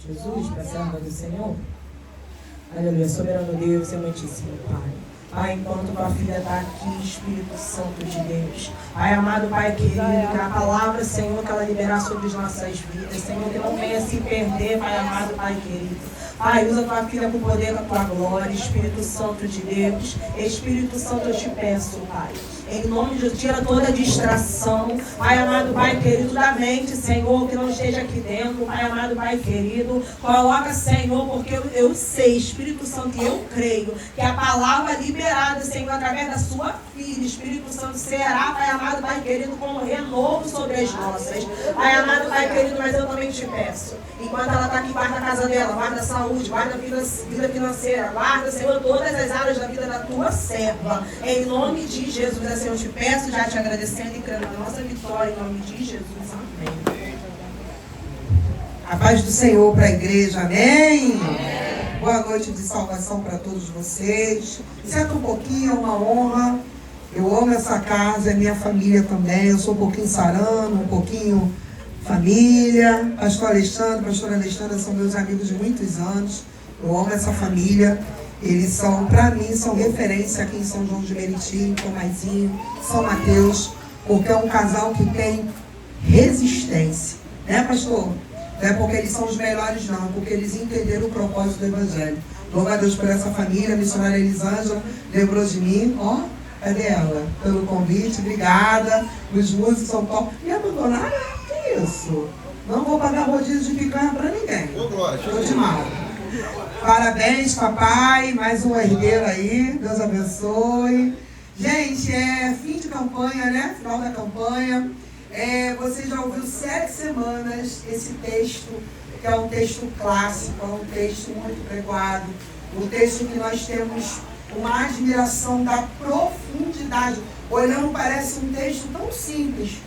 Jesus, para a serva do Senhor. Aleluia, soberano Deus, amantíssimo Pai. Pai, enquanto tua filha está aqui, Espírito Santo de Deus. Pai amado, Pai querido, que a palavra, Senhor, que ela liberar sobre as nossas vidas, Senhor, que não venha se perder, Pai amado, Pai querido. Pai, usa tua filha com o poder da tua glória, Espírito Santo de Deus. Espírito Santo, eu te peço, Pai. Em nome de Deus, tira toda a distração, Pai amado, Pai querido, da mente, Senhor, que não esteja aqui dentro, Pai amado, Pai querido, coloca, Senhor, porque eu sei, Espírito Santo, e eu creio que a palavra liberada, Senhor, através da sua filha, Espírito Santo, será, Pai amado, Pai querido, como renovo sobre as nossas, Pai amado, Pai querido, mas eu também te peço, enquanto ela está aqui, guarda a casa dela, guarda a saúde, guarda a vida financeira, guarda, Senhor, todas as áreas da vida da tua serva, em nome de Jesus. Senhor, eu te peço, já te agradecendo e crendo na nossa vitória, em nome de Jesus. Amém. A paz do Senhor para a igreja, amém? Amém. Boa noite de salvação para todos vocês. Senta um pouquinho, é uma honra. Eu amo essa casa, é minha família também. Eu sou um pouquinho sarano, um pouquinho família. Pastora Alexandra são meus amigos de muitos anos. Eu amo essa família. Eles são, para mim, são referência aqui em São João de Meriti, Tomaizinho, São Mateus, porque é um casal que tem resistência, né, pastor? Não é porque eles são os melhores, não, é porque eles entenderam o propósito do Evangelho. Louva a Deus por essa família, a missionária Elisângela lembrou de mim, ó, cadê ela? Pelo convite, obrigada, os músicos são top. Me abandonaram? Que isso? Não vou pagar rodízio de picanha para ninguém. Estou de mal. Parabéns, papai, mais um herdeiro aí, Deus abençoe. Gente, é fim de campanha, né? Final da campanha. Você já ouviu 7 semanas esse texto, que é um texto clássico, é um texto muito pregoado, um texto que nós temos uma admiração da profundidade. Olhando, parece um texto tão simples,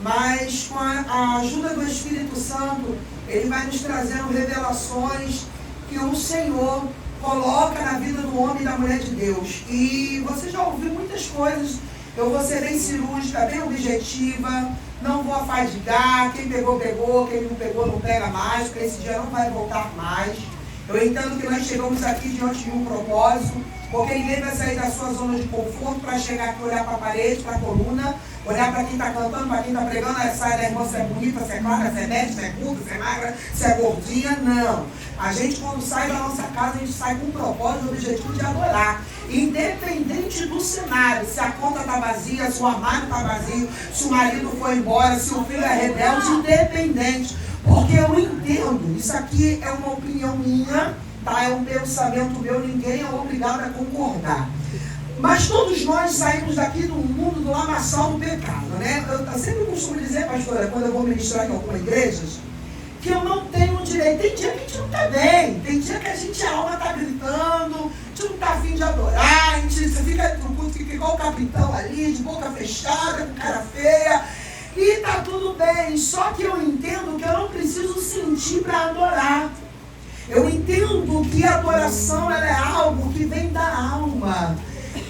mas com a ajuda do Espírito Santo, ele vai nos trazendo revelações que o Senhor coloca na vida do homem e da mulher de Deus. E você já ouviu muitas coisas. Eu vou ser bem cirúrgica, bem objetiva, não vou afadigar. Quem pegou, pegou. Quem não pegou, não pega mais, porque esse dia não vai voltar mais. Eu entendo que nós chegamos aqui diante de um propósito, porque ninguém vai sair da sua zona de conforto para chegar aqui, olhar para a parede, para a coluna, olhar para quem está cantando, para quem está pregando, sai da irmã se é bonita, se é clara, se é médica, se é curta, se é magra, se é gordinha. Não. A gente, quando sai da nossa casa, a gente sai com um propósito, o objetivo de adorar. Independente do cenário, se a conta está vazia, se o armário está vazio, se o marido foi embora, se o filho é rebelde, independente. Porque eu entendo, isso aqui é uma opinião minha, tá? É um pensamento meu, ninguém é obrigado a concordar. Mas todos nós saímos daqui do mundo do lamaçal do pecado, né? Eu sempre costumo dizer, pastora, quando eu vou ministrar em algumas igrejas, que eu não tenho direito. Tem dia que a gente não está bem, tem dia que a alma está gritando, a gente não está afim de adorar, você fica no culto, fica igual o capitão ali, de boca fechada, com cara feia, e está tudo bem. Só que eu entendo que eu não preciso sentir para adorar. Eu entendo que a adoração ela é algo que vem da alma.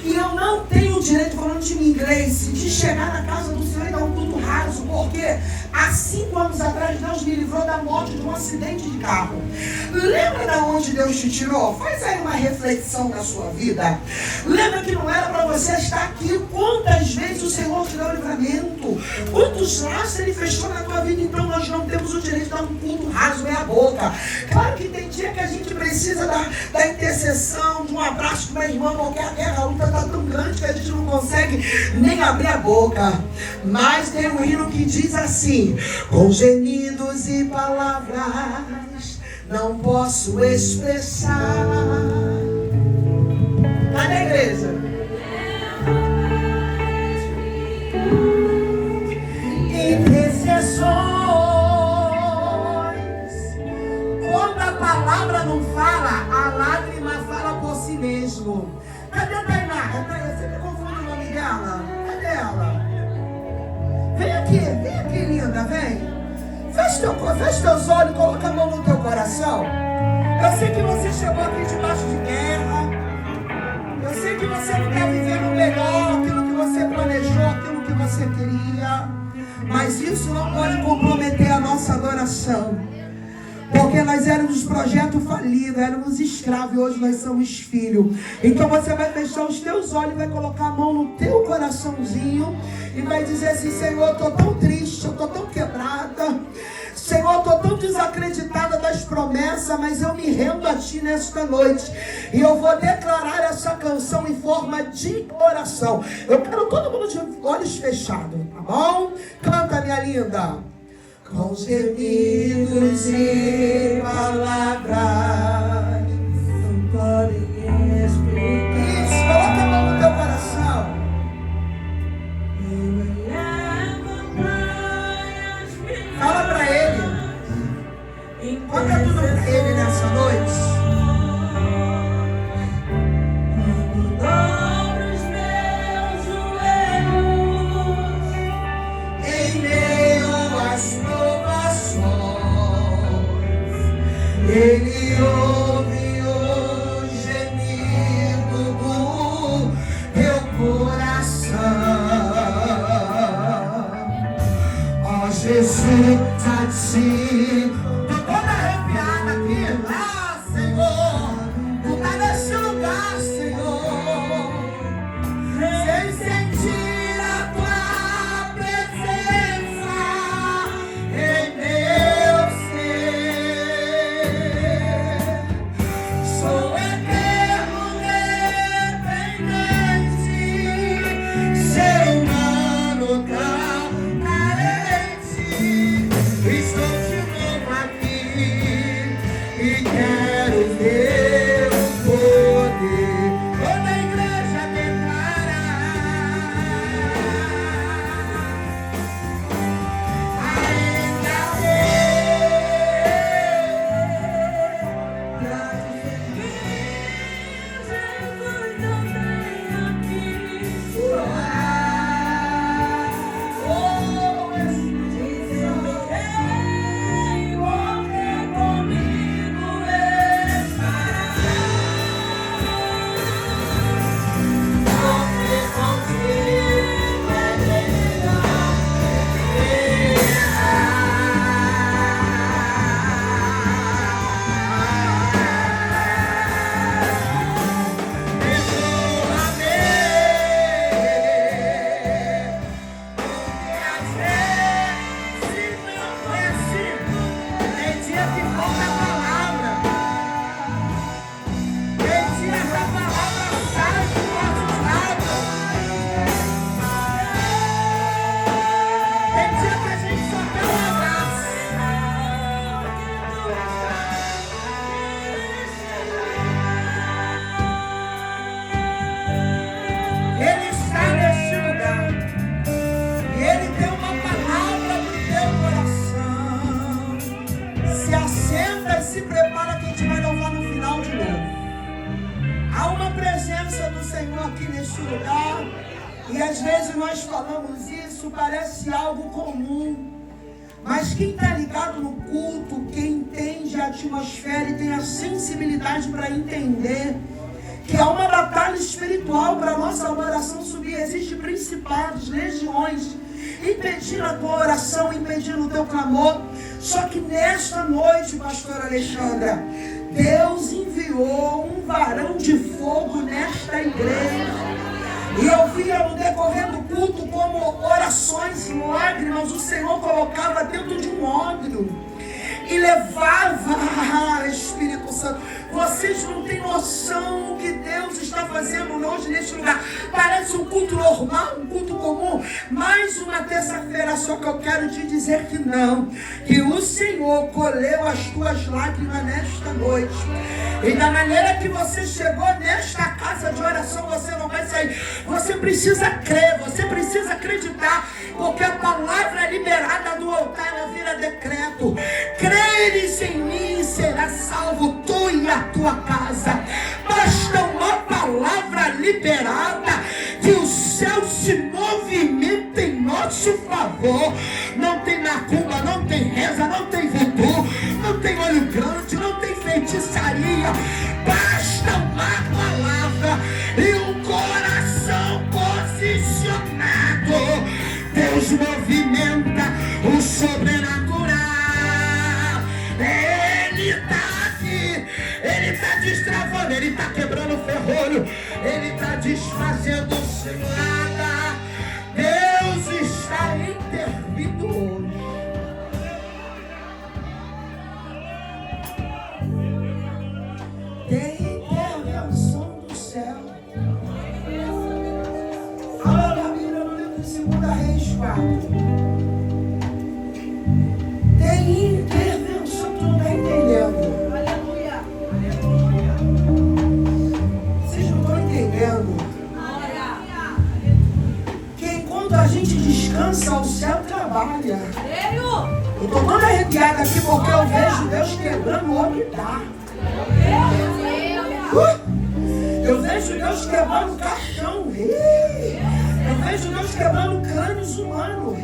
E eu não tenho o direito, falando de mim, Grace, de chegar na casa do Senhor e dar um culto raso, porque há 5 anos atrás Deus me livrou da morte de um acidente de carro. Lembra de onde Deus te tirou? Faz aí uma reflexão na sua vida. Lembra que não era para você estar aqui? Quantas vezes o Senhor te deu o livramento? Quantos laços Ele fechou na tua vida? Então nós não temos o direito de dar um culto raso meia boca. Claro que tem dia que a gente precisa da intercessão, de um abraço de uma irmã, porque a guerra, a luta está tão grande que a gente não consegue nem abrir a boca. Mas tem um hino que diz assim: com gemidos e palavras não posso expressar. Cadê a igreja? Intercessões. Quando a palavra não fala, a lágrima fala por si mesmo. Cadê a Tainá? Eu sempre confundo o nome dela. Cadê ela? Vem aqui, linda, vem. Fecha teus olhos e coloca a mão no teu coração. Eu sei que você chegou aqui debaixo de guerra. Eu sei que você não está vivendo melhor, aquilo que você planejou, aquilo que você queria. Mas isso não pode comprometer a nossa adoração. Porque Porque nós éramos projeto falido, éramos escravos e hoje nós somos filhos. Então você vai fechar os teus olhos e vai colocar a mão no teu coraçãozinho e vai dizer assim: Senhor, eu estou tão triste, eu estou tão quebrada. Senhor, eu estou tão desacreditada das promessas, mas eu me rendo a Ti nesta noite. E eu vou declarar essa canção em forma de oração. Eu quero todo mundo de olhos fechados, tá bom? Canta, minha linda. Com gemidos e palavras não podem explicar. Isso, coloca a mão no teu coração. Fala pra Ele. Conta tudo pra Ele nessa noite. Quando dobro os meus joelhos Em meio às provações, Ele ouve o gemido do teu coração. Ó Jesus, assim, tô toda arrepiada aqui. Ah, Senhor, Tu tá nesse lugar, Senhor. Sem sentir a Tua presença em meu ser. Sou eterno dependente, ser humano tão carente. Estou de novo aqui e quero ver o poder. Toda a igreja declara: ainda lugar. E às vezes nós falamos isso, parece algo comum. Mas quem está ligado no culto, quem entende a atmosfera e tem a sensibilidade para entender que há uma batalha espiritual para a nossa oração subir. Existem principados, legiões, impedindo a tua oração, impedindo o teu clamor. Só que nesta noite, pastora Alexandra, Deus enviou um varão de fogo nesta igreja. E eu via no decorrer do culto como orações e lágrimas o Senhor colocava dentro de um óbvio e levava, Espírito Santo. Vocês não têm noção o que Deus está fazendo hoje neste lugar. Parece um culto normal, um culto comum. Mais uma terça-feira, só que eu quero te dizer que não. Que o Senhor colheu as tuas lágrimas nesta noite. E da maneira que você chegou nesta casa de oração, você não vai sair. Você precisa crer, você precisa acreditar. Porque a palavra liberada do altar, ela vira decreto. Creres em mim, será salvo tu e a tua casa. Basta uma palavra liberada que o céu se movimenta em nosso favor. Não tem macumba, não tem reza, não tem voodoo, não tem olho grande, não tem feitiçaria. Basta uma palavra e um coração posicionado. Deus movimenta o sobrenatural. Ele destravando, Ele está quebrando o ferrolho, Ele está desfazendo cilada. Deus está intervindo hoje. Tem intervenção do céu. Fala na Bíblia no livro de 2 Reis 4. Tem intervenção, tu não está entendendo. Vocês não estão entendendo que enquanto a gente descansa, o céu trabalha. Eu estou toda arrepiada aqui porque eu vejo Deus quebrando o altar. Eu vejo Deus quebrando caixão. Eu vejo Deus quebrando crânios humanos.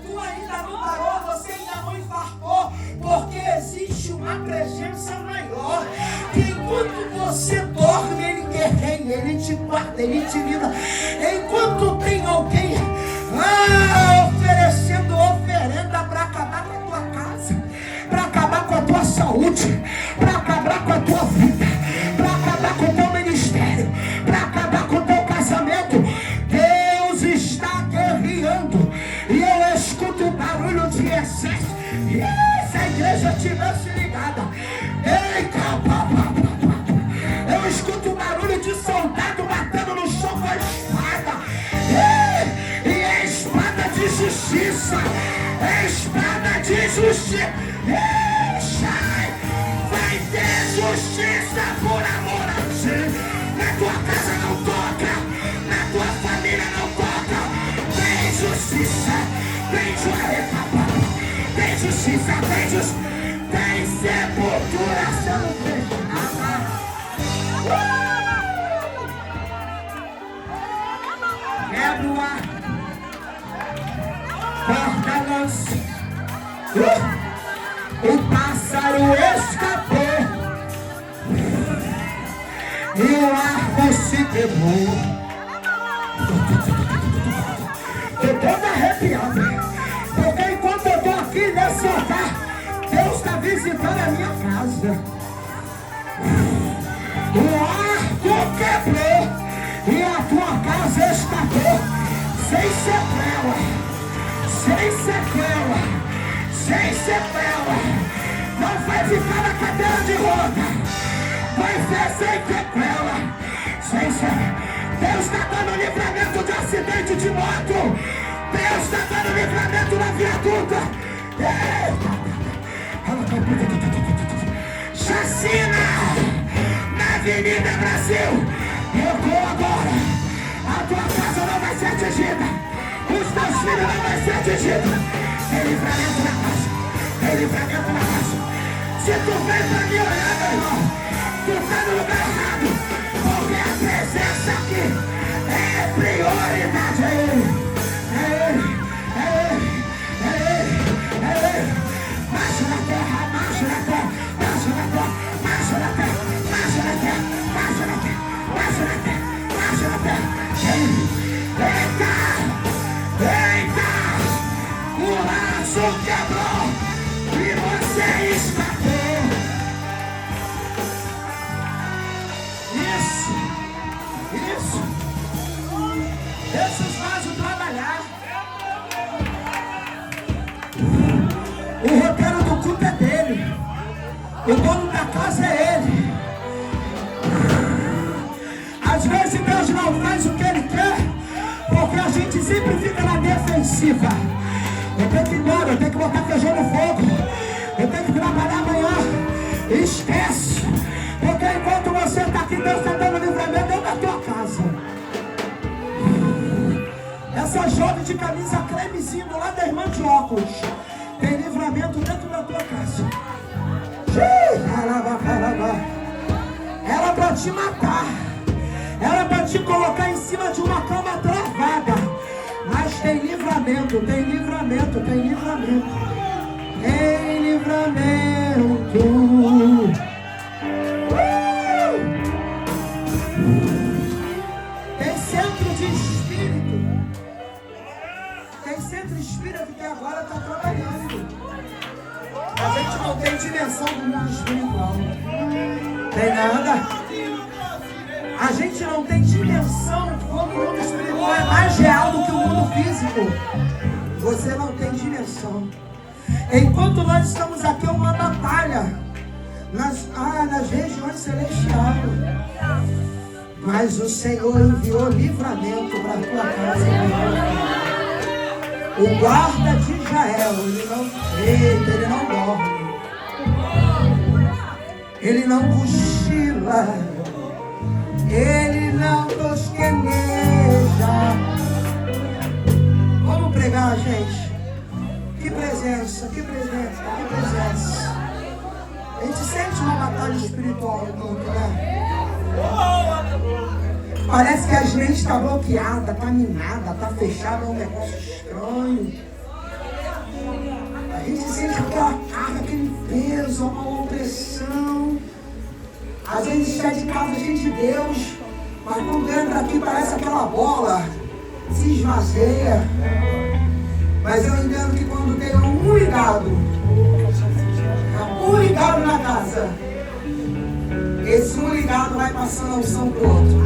Tu ainda não parou, você ainda não infartou, porque existe uma presença maior. Que enquanto você dorme, Ele guerreia, Ele te guarda, Ele te livra. Enquanto tem alguém oferecendo oferenda para acabar com a tua casa, para acabar com a tua saúde, para acabar com a tua vida, para acabar com o teu ministério, para acabar com o teu casamento, Deus está guerreando. E eu escuto o barulho de exército. E se a igreja tivesse ligada, eu escuto o barulho de soldado batendo no chão com a espada. E é espada de justiça, é espada de justiça. Vai ter justiça por amor a ti. Na tua casa não toca, na tua família não toca. Tem justiça, tem justiça, tem justiça, tem justiça. Tem sepultura sendo fechada. Quebra o ar, corta a lança. O pássaro escapou e o arco se quebrou. Estou toda arrepiada, porque enquanto eu estou aqui nesse altar, Deus está visitando a minha casa. O arco quebrou e a tua casa escapou, sem sequela, sem sequela. Sem sequela, não vai ficar na cadeira de roda, vai ser sem sequela, sem sequela. Deus está dando livramento de acidente de moto, Deus está dando livramento na viaduta. Chacina na Avenida Brasil. Eu vou agora, a tua casa não vai ser atingida, os teus filhos não vão ser atingidos. Tem livramento na casa, tem livramento na casa. Se tu vem pra me olhar, meu irmão, tu tá no lugar errado, porque a presença aqui é prioridade. É Ele, é Ele, é Ele, é Ele, é Ele. Marcha na terra, marcha na terra, marcha na terra, marcha na terra, marcha na terra, marcha na terra, marcha na terra, marcha na terra. Eita, eita. O laço quebrou e você escapou. Isso. Esses vasos trabalhar. O roteiro do culto é dele. O dono da casa é ele. Às vezes Deus não faz o que Ele quer, porque a gente sempre fica na defensiva. Eu tenho que ir embora, eu tenho que botar feijão no fogo, eu tenho que trabalhar amanhã. Esquece, porque enquanto você está aqui, Deus está dando livramento dentro da tua casa. Essa jovem de camisa cremezinho lá da irmã de óculos tem livramento dentro da tua casa. Ela para te matar, ela para te colocar em cima de uma cama travada. Mas tem livramento, tem livramento, tem livramento. Tem livramento. Tem centro de espírito. Tem centro espírita que agora está trabalhando. A gente não tem dimensão do mundo espiritual. Tem nada. A gente não tem dimensão como o mundo espiritual é mais real do que o mundo físico. Você não tem dimensão. Enquanto nós estamos aqui, é uma batalha nas regiões celestiais. Mas o Senhor enviou livramento para a tua casa. O guarda de Israel, ele não deita, ele não dorme. Ele não cochila. Ele não tosqueneja. Vamos pregar, gente. Que presença, que presença, que presença. A gente sente uma batalha espiritual no culto, né? Parece que a gente está bloqueada, está minada, está fechada, é um negócio estranho. A gente sente aquela carga, aquele peso, uma opressão. Às vezes está de casa cheio de Deus, mas quando entra aqui parece aquela bola, se esvazia. Mas eu entendo que quando tem um ligado na casa, esse um ligado vai passando a unção para o outro.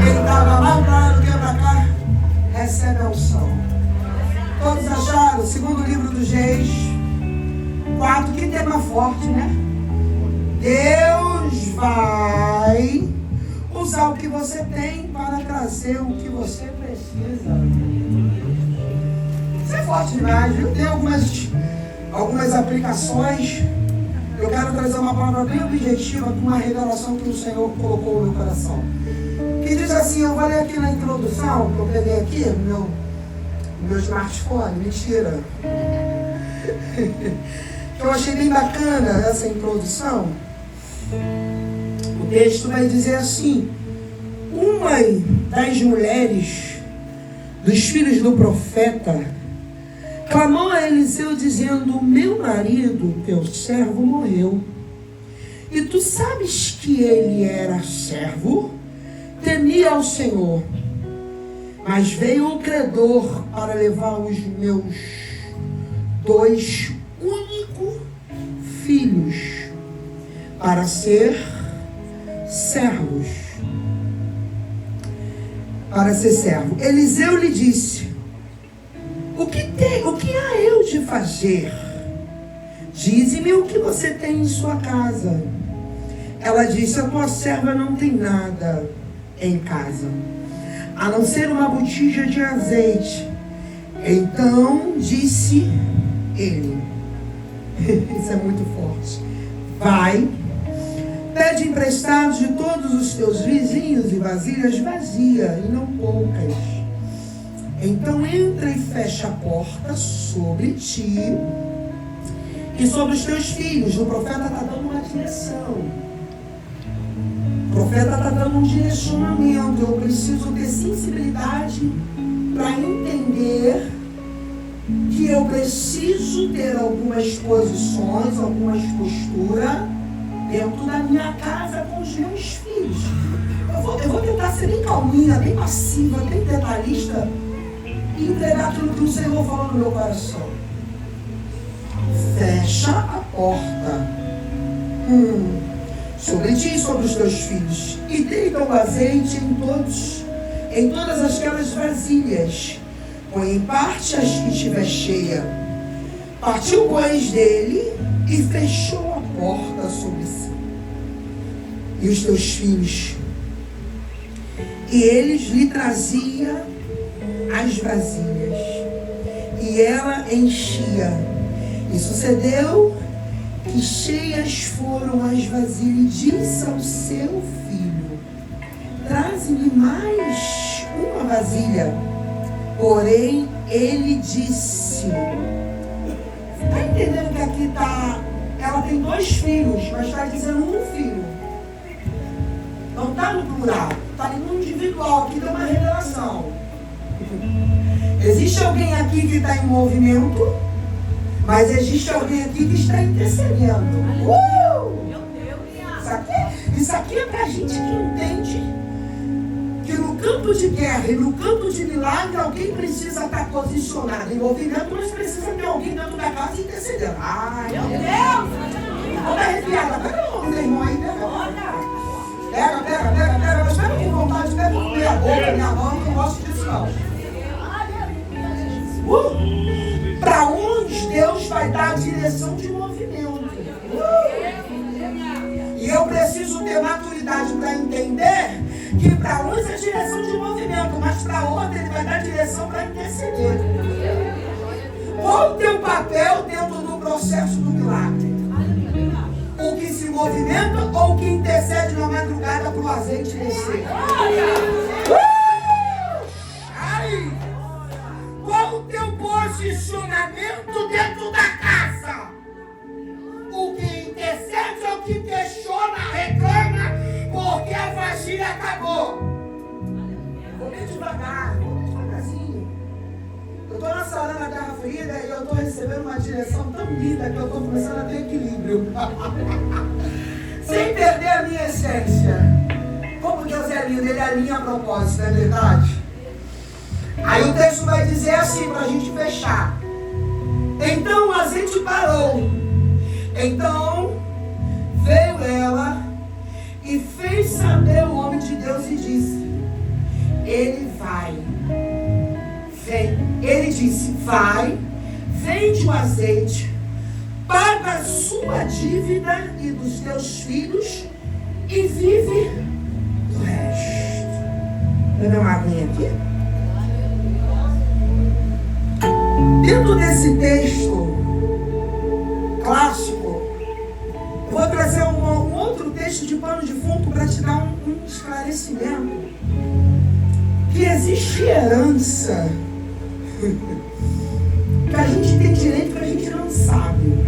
Quem estava lá para lá, do que para cá, recebe a unção. Todos acharam? Segundo livro dos Reis 4, que tema forte, né? Deus vai usar o que você tem para trazer o que você precisa. Isso é forte demais, viu? Tem algumas aplicações. Eu quero trazer uma palavra bem objetiva com uma revelação que o Senhor colocou no meu coração. Que diz assim, eu vou ler aqui na introdução, que eu peguei aqui no meu smartphone, mentira. Que eu achei bem bacana essa introdução. O texto vai dizer assim: uma das mulheres dos filhos do profeta clamou a Eliseu dizendo: meu marido, teu servo, morreu. E tu sabes que ele era servo, temia ao Senhor. Mas veio o credor para levar os meus 2 únicos filhos para ser servos. Para ser servo. Eliseu lhe disse: o que há eu de fazer? Dize-me o que você tem em sua casa. Ela disse: a tua serva não tem nada em casa, a não ser uma botija de azeite. Então disse ele, isso é muito forte: vai, pede emprestado de todos os teus vizinhos e vasilhas vazias, e não poucas. Então entra e fecha a porta sobre ti e sobre os teus filhos. O profeta está dando uma direção. O profeta está dando um direcionamento. Eu preciso ter sensibilidade para entender que eu preciso ter algumas posições, algumas posturas dentro da minha casa com os meus filhos. Eu vou tentar ser bem calminha, bem passiva, bem detalhista e entregar aquilo que o Senhor falou no meu coração. Fecha a porta sobre ti e sobre os teus filhos, e deita o azeite em todas aquelas vasilhas. Põe em parte as que estiver cheia. Partiu, pois, dele e fechou a porta sobre si e os teus filhos. E eles lhe traziam as vasilhas, e ela enchia. E sucedeu que cheias foram as vasilhas, e disse ao seu filho: traze-me mais uma vasilha. Porém, ele disse... Está entendendo que aqui está... Ela tem 2 filhos, mas está dizendo um filho. Não está no plural, está ali no individual. Aqui tem uma revelação. Existe alguém aqui que está em movimento, mas existe alguém aqui que está intercedendo. Isso aqui é para a gente que entende que no campo de guerra e no campo de milagre alguém precisa estar posicionado em movimento, mas precisa ter alguém dentro da casa intercedendo. líder. Ai, meu Deus! Vamos arrepiada. Pega o nome do irmão aí, pega. Mas pega com vontade, pega com minha boca, minha mão, que eu não gosto disso não. Para onde Deus vai dar a direção de movimento. E eu preciso ter maturidade para entender que para uns é direção de movimento, mas para outro ele vai dar direção para interceder. Qual o teu papel dentro do processo do milagre? O que se movimenta ou o que intercede na madrugada para o azeite descer? Qual o teu posicionamento dentro da casa? O que intercede ou o que questiona, reclama, porque a vasilha acabou? Vou bem devagarzinho. Eu estou na sala na Terra Ferida e eu estou recebendo uma direção tão linda que eu estou começando a ter equilíbrio. Sem perder a minha essência. Como Deus é lindo, Ele alinha a propósito, não é verdade? Aí o texto vai dizer assim para a gente fechar. Então o azeite parou. Então veio ela e fez saber o homem de Deus e disse: Ele vai. Ele disse: vai, vende o azeite, paga a sua dívida e dos teus filhos e vive do resto. Vou dar uma aguinha aqui. Dentro desse texto clássico, eu vou trazer um outro texto de pano de fundo para te dar um esclarecimento. Que existe herança que a gente tem direito que a gente não sabe.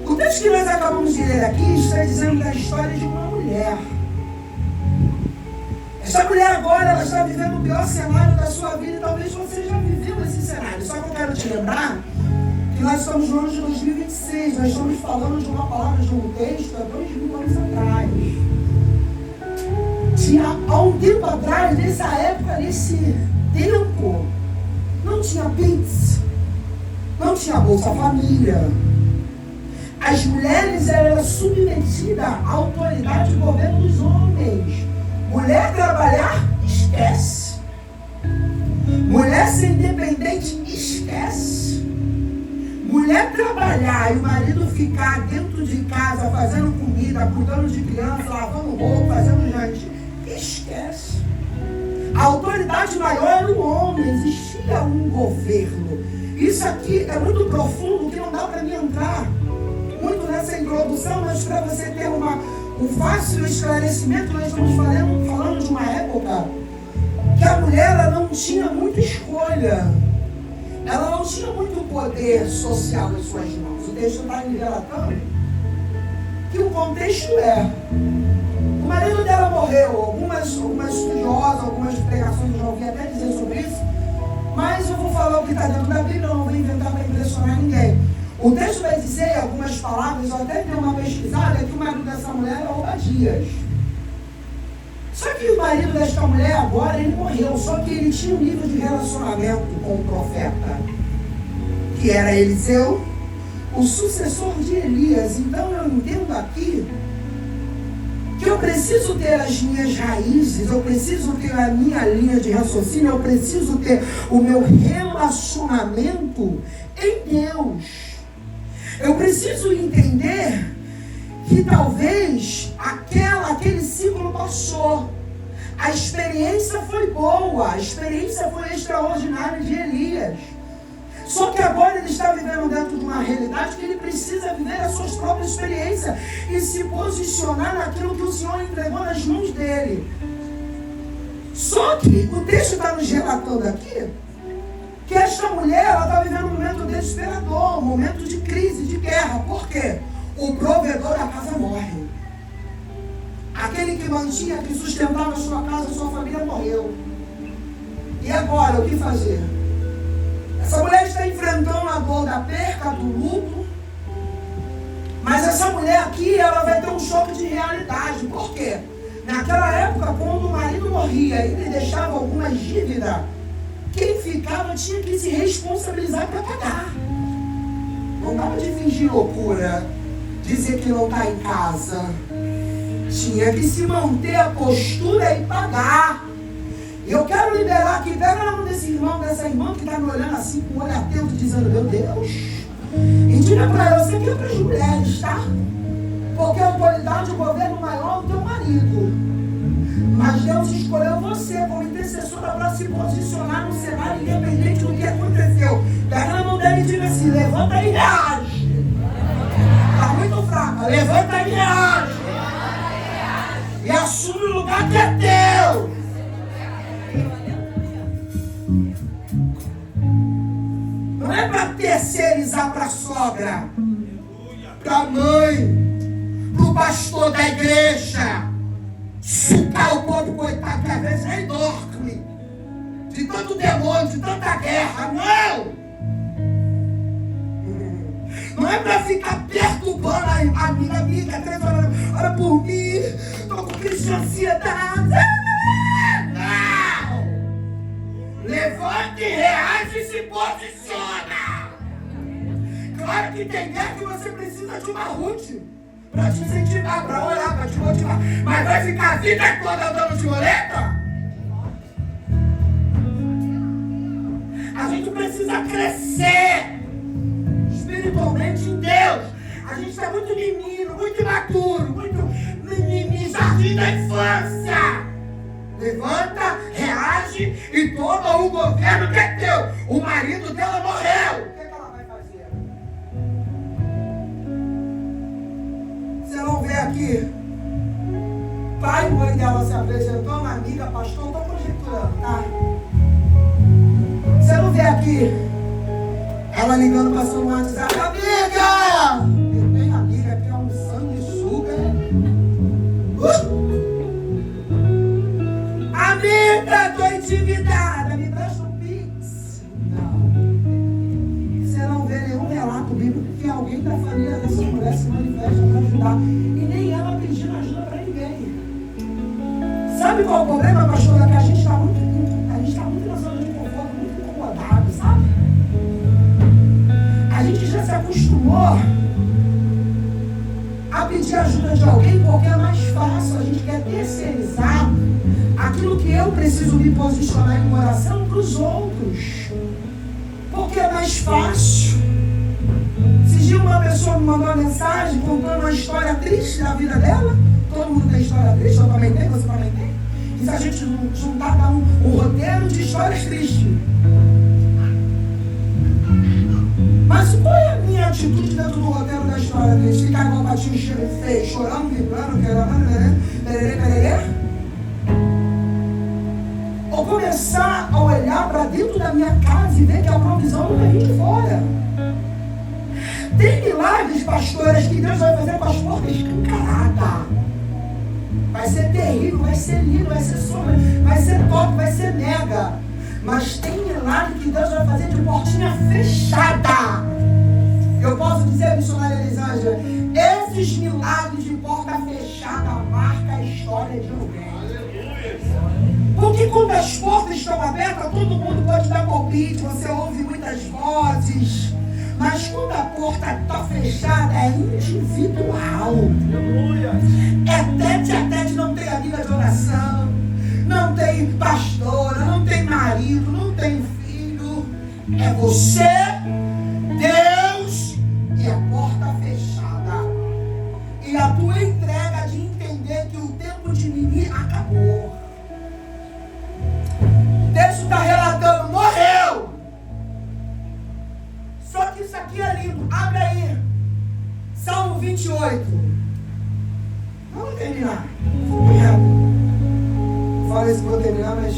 O texto que nós acabamos de ler aqui está dizendo da história de uma mulher. Essa mulher agora ela está vivendo o pior cenário da sua vida e talvez você já viveu esse cenário. Só que eu quero te lembrar que nós estamos no ano de 2026. Nós estamos falando de uma palavra, de um texto há 2000 anos atrás. Há um tempo atrás, nessa época, nesse tempo, não tinha Pix, não tinha Bolsa Família. As mulheres eram submetidas à autoridade do governo dos homens. Mulher trabalhar, esquece. Mulher ser independente, esquece. Mulher trabalhar e o marido ficar dentro de casa fazendo comida, cuidando de criança, lavando roupa, fazendo jantar, esquece. A autoridade maior era o homem, existia um governo. Isso aqui é muito profundo, que não dá para mim entrar muito nessa introdução, mas para você ter um fácil esclarecimento, nós estamos falando de uma época que a mulher ela não tinha muita escolha. Ela não tinha muito poder social em suas mãos. O texto está me relatando que o contexto é: o marido dela morreu. Algumas estudiosas, algumas pregações eu já ouvi até dizer sobre isso, mas eu vou falar o que está dentro da Bíblia, eu não vou inventar para impressionar ninguém. O texto vai dizer, algumas palavras, eu até dei uma pesquisada, que o marido dessa mulher era Obadias. Só que o marido desta mulher agora, ele morreu, só que ele tinha um nível de relacionamento com o profeta, que era Eliseu, o sucessor de Elias. Então eu entendo aqui que eu preciso ter as minhas raízes, eu preciso ter a minha linha de raciocínio, eu preciso ter o meu relacionamento em Deus. Eu preciso entender que talvez aquele ciclo passou. A experiência foi boa, a experiência foi extraordinária de Elias. Só que agora ele está vivendo dentro de uma realidade que ele precisa viver as suas próprias experiências e se posicionar naquilo que o Senhor entregou nas mãos dele. Só que o texto está nos relatando aqui que esta mulher ela está vivendo um momento desesperador, um momento de crise, de guerra. Por quê? O provedor da casa morre. Aquele que mantinha, que sustentava a sua casa, a sua família morreu. E agora, o que fazer? Essa mulher está enfrentando a dor da perca, do luto. Mas essa mulher aqui, ela vai ter um choque de realidade. Por quê? Naquela época, quando o marido morria e ele deixava algumas dívidas, quem ficava tinha que se responsabilizar para pagar. Não dava de fingir loucura, dizer que não está em casa. Tinha que se manter a postura e pagar. E eu quero liberar aqui, pega na mão desse irmão, dessa irmã que está me olhando assim com o olho atento, dizendo, meu Deus. E diga para ela, você aqui é para as mulheres, tá? Porque a autoridade, o governo maior é o teu marido. Mas Deus escolheu você como intercessora para se posicionar no cenário independente do que aconteceu. Pega na mão dele e diga assim, levanta e reage. Está muito fraca, levanta e reage. E assume o lugar que é teu. Não é para terceirizar para a sogra, para a mãe, para o pastor da igreja, sucar o pobre coitado que às vezes nem dorme, de tanto demônio, de tanta guerra, não! Não é para ficar perturbando a amiga, 3 horas, ora por mim, estou com crise de ansiedade. Não! Levante, reage e se posiciona. Claro que tem guerra que você precisa de uma Ruth para te incentivar, para orar, para te motivar. Mas vai ficar a vida toda andando de roleta? A gente precisa crescer espiritualmente em Deus. A gente está muito menino, muito imaturo, muito jardim da infância. Levanta, reage e toma o governo que é teu. O marido dela morreu. O que ela vai fazer? Você não vê aqui? Pai e mãe dela se apresentou, uma amiga, pastor, estou conjecturando, tá? Você não vê aqui? Ela ligando para seu WhatsApp, amiga! Eu tenho amiga que é um sanguessuga. Amiga, tô endividada, me presta um pix. Não. Você não vê nenhum relato bíblico que alguém da família dessa mulher se manifesta para ajudar. E nem ela pedindo ajuda para ninguém. Sabe qual é o problema, pastor? É que a gente está muito na zona de conforto, muito incomodado, sabe? A gente já se acostumou a pedir ajuda de alguém porque é mais fácil. A gente quer terceirizar aquilo que eu preciso me posicionar em oração para os outros. Porque é mais fácil. Esses dias uma pessoa me mandou uma mensagem contando uma história triste da vida dela. Todo mundo tem história triste, eu também tenho, você também tem. E se a gente juntar, dá um roteiro de histórias tristes. Mas qual é a minha atitude dentro do roteiro da história triste? Ficar igual o patinho feio, chorando, vibrando, pererê? Ou começar a olhar para dentro da minha casa e ver que a provisão não vai vir de fora. Tem milagres, pastores, que Deus vai fazer com as portas escancaradas. Vai ser terrível, vai ser lindo, vai ser sombra, vai ser top, vai ser mega. Mas tem milagre que Deus vai fazer de portinha fechada. Eu posso dizer, missionária Elisângela, esses milagres de porta fechada marcam a história de alguém. Porque quando as portas estão abertas, todo mundo pode dar palpite, você ouve muitas vozes. Mas quando a porta está fechada, é individual. É tete a tete, não tem amiga de oração, não tem pastora, não tem marido, não tem filho. É você, Deus e a porta fechada. E a tua entrega de entender que o tempo de mimir acabou. O texto está relatando, morreu. Só que isso aqui é lindo. Abre aí. Salmo 28. Vamos terminar. Fala isso que eu vou terminar, mas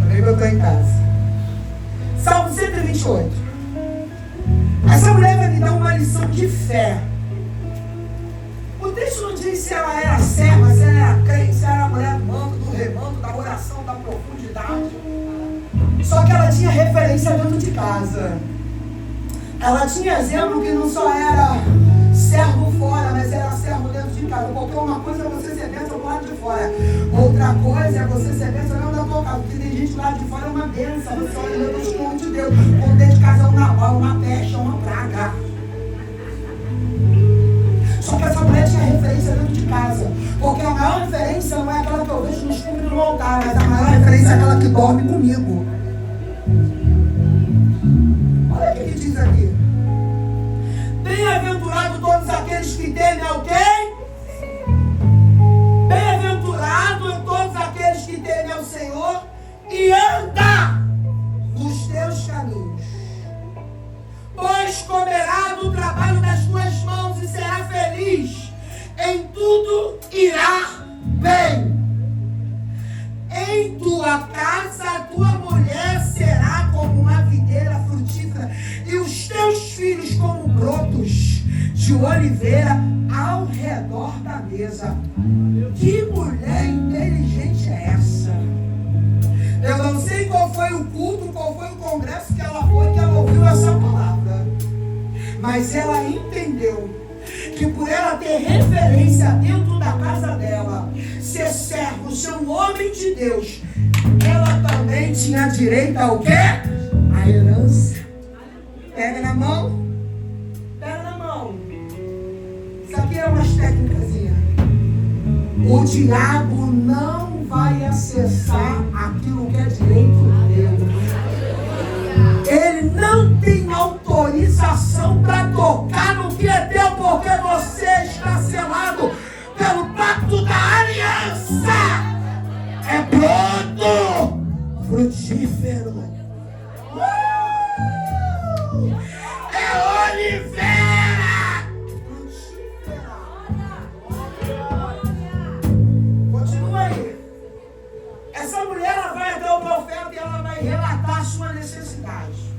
também que eu estou em casa. Salmo 128. Essa mulher vai me dar uma lição de fé. O texto não diz se ela era serva, se ela era crente, se ela era mulher do manto, do remanto, da oração, da profundidade. Só que ela tinha referência dentro de casa. Ela tinha exemplo que não só era servo fora, mas era servo dentro de casa. Porque uma coisa é você ser bênção do lado de fora. Outra coisa é você ser bênção não da tua casa. Porque tem gente lá de fora é uma bênção. Você olha para os esconde de Deus. Quando dentro de casa é um naval, uma peste, uma praga. Só que essa mulher tinha referência dentro de casa. Porque a maior referência não é aquela que eu vejo no escuro do altar, mas a maior referência é aquela que dorme comigo. Olha o que ele diz aqui. Bem-aventurado todos aqueles que temem ao quê? Bem-aventurado todos aqueles que temem ao Senhor e anda nos teus caminhos. Pois comerá do trabalho das tuas mãos e será feliz. Em tudo irá bem. Em tua casa a tua mulher será como uma videira frutífera e os teus filhos como brotos de oliveira ao redor da mesa. Que mulher inteligente é essa? Eu não sei qual foi o culto, qual foi o congresso que ela foi, que ela ouviu essa palavra. Mas ela entendeu que por ela ter referência dentro da casa dela, ser servo, ser um homem de Deus, ela também tinha direito ao quê? A herança. Pega na mão. Pega na mão. Isso aqui é umas técnicazinhas. O diabo não vai acessar aquilo que é direito dele. Ele não tem autorização para tocar no que é teu, porque você está selado pelo pacto da aliança. É pronto, frutífero. É oliveira. Continua aí. Essa mulher ela vai até o profeta e ela vai relatar a sua necessidade.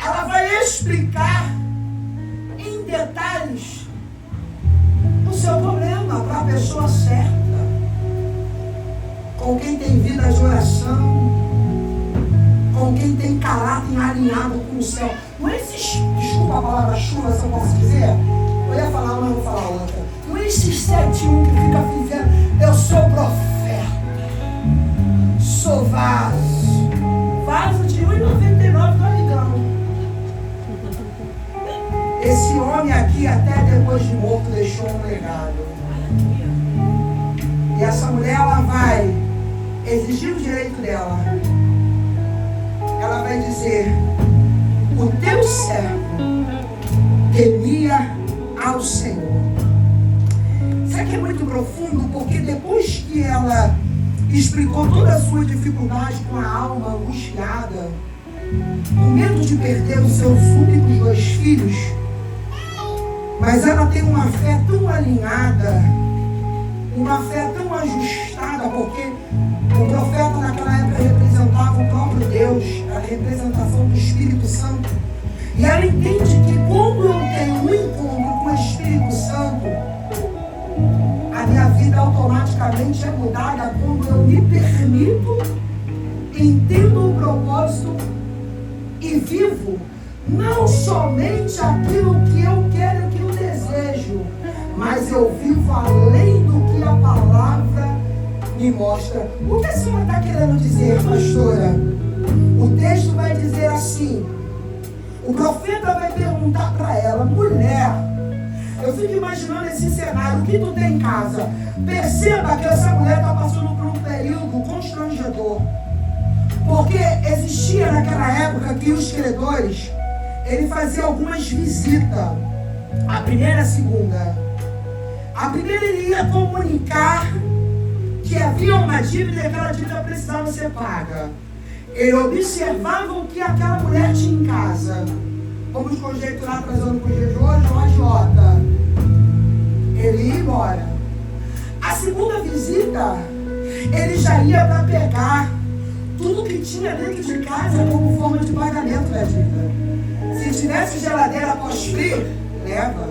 Ela vai explicar em detalhes o seu problema para a pessoa certa, com quem tem vida de oração, com quem tem caráter alinhado com o céu. Não é esses, desculpa a palavra chuva, se eu posso dizer, eu ia falar uma, vou falar outra. Não é esses 7-1 que fica dizendo, eu sou profeta, sou vaso de 1,99 do amigão. Esse homem aqui, até depois de morto, deixou um legado. E essa mulher, ela vai exigir o direito dela. Ela vai dizer, o teu servo temia ao Senhor. Isso aqui é muito profundo, porque depois que ela explicou toda a sua dificuldade com a alma angustiada, com medo de perder os seus únicos 2 filhos, mas ela tem uma fé tão alinhada, uma fé tão ajustada, porque o profeta naquela época representava o próprio Deus, a representação do Espírito Santo. E ela entende que quando eu tenho um encontro com o Espírito Santo, a minha vida automaticamente é mudada quando eu me permito, entendo o propósito e vivo não somente aquilo que eu quero, que eu desejo, mas eu vivo além do que a palavra me mostra. O que a senhora está querendo dizer, pastora? O texto vai dizer assim, o profeta vai perguntar para ela, mulher, eu fico imaginando esse cenário, o que tu tem em casa? Perceba que essa mulher está passando por um período constrangedor, porque existia naquela época que os credores, ele fazia algumas visitas, a primeira e a segunda. A primeira ele ia comunicar que havia uma dívida e aquela dívida precisava ser paga. Ele observava o que aquela mulher tinha em casa. Vamos conjecturar, trazendo para o dia de hoje, uma agiota. Ele ia embora. A segunda visita, ele já ia para pegar tudo que tinha dentro de casa como forma de pagamento da dívida. Se tivesse geladeira pós-frio, leva.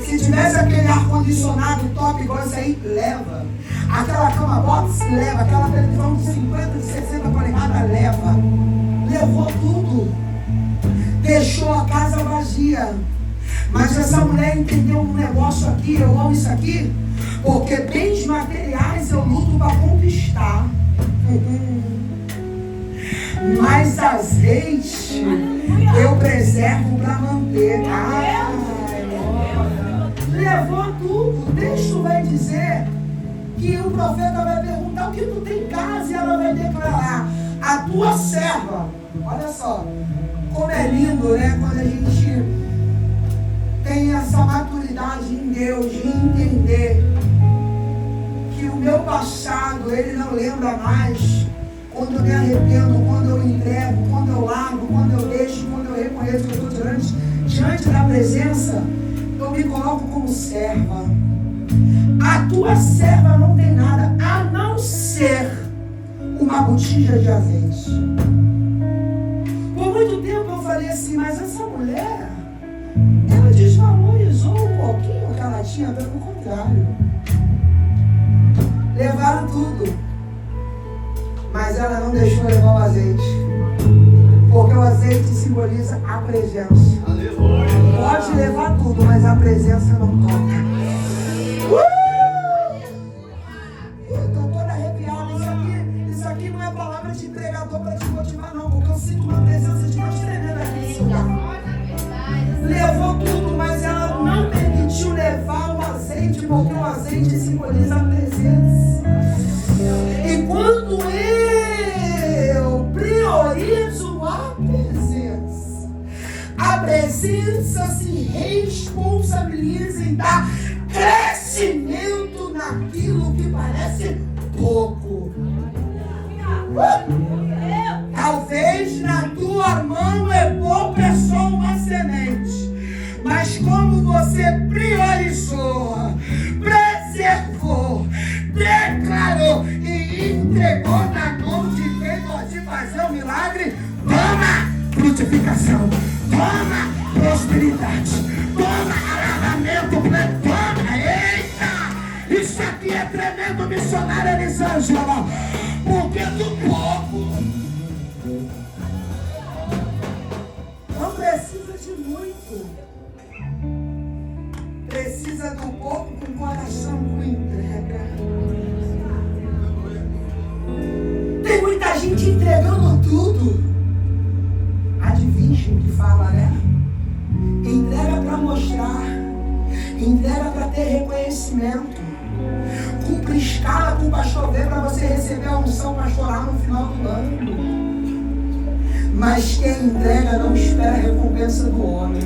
Se tivesse aquele ar-condicionado top igual esse aí, leva. Aquela cama box, leva. Aquela televisão de 50, de 60 polegadas, leva. Levou tudo. Deixou a casa vazia. Mas essa mulher entendeu um negócio aqui, eu amo isso aqui, porque bens materiais eu luto para conquistar. Mas azeite eu preservo para manter. Levou tudo. O texto vai dizer que o profeta vai perguntar o que tu tem em casa e ela vai declarar: a tua serva. Olha só, como é lindo, né? Quando a gente tem essa maturidade em Deus de entender que o meu passado, ele não lembra mais. Quando eu me arrependo, quando eu entrego, quando eu largo, quando eu deixo, quando eu reconheço que eu estou diante da presença, eu me coloco como serva. A tua serva não tem nada a não ser uma botija de azeite. Por muito tempo eu falei assim, mas essa mulher, ela desvalorizou um pouquinho o que ela tinha, pelo contrário. Levaram tudo, mas ela não deixou levar o azeite, porque o azeite simboliza a presença. Pode levar tudo, mas a presença não toca. Eu estou toda arrepiada. Isso aqui não é palavra de pregador para te motivar, não, porque eu sinto uma presença de Deus tremenda aqui nesse lugar. Levou tudo, mas ela não permitiu levar o azeite, porque o azeite simboliza a presença. E quando eu priorizo a presença se responsabiliza em dar crescimento naquilo que parece pouco. Talvez na tua mão é pouco, é só uma semente. Mas como você priorizou, preservou, declarou e entregou na mão de quem pode fazer o milagre, toma frutificação, toma prosperidade, toma alargamento, toma, eita! Isso aqui é tremendo, missionário Elisângela, porque do pouco não precisa de muito, precisa do pouco com coração com entrega. Tem muita gente entregando tudo. Adivinha o que fala, né? Entrega para mostrar, entrega para ter reconhecimento. Cumpre escala com o pastor ver para você receber a unção pastoral no final do ano. Mas quem entrega não espera a recompensa do homem.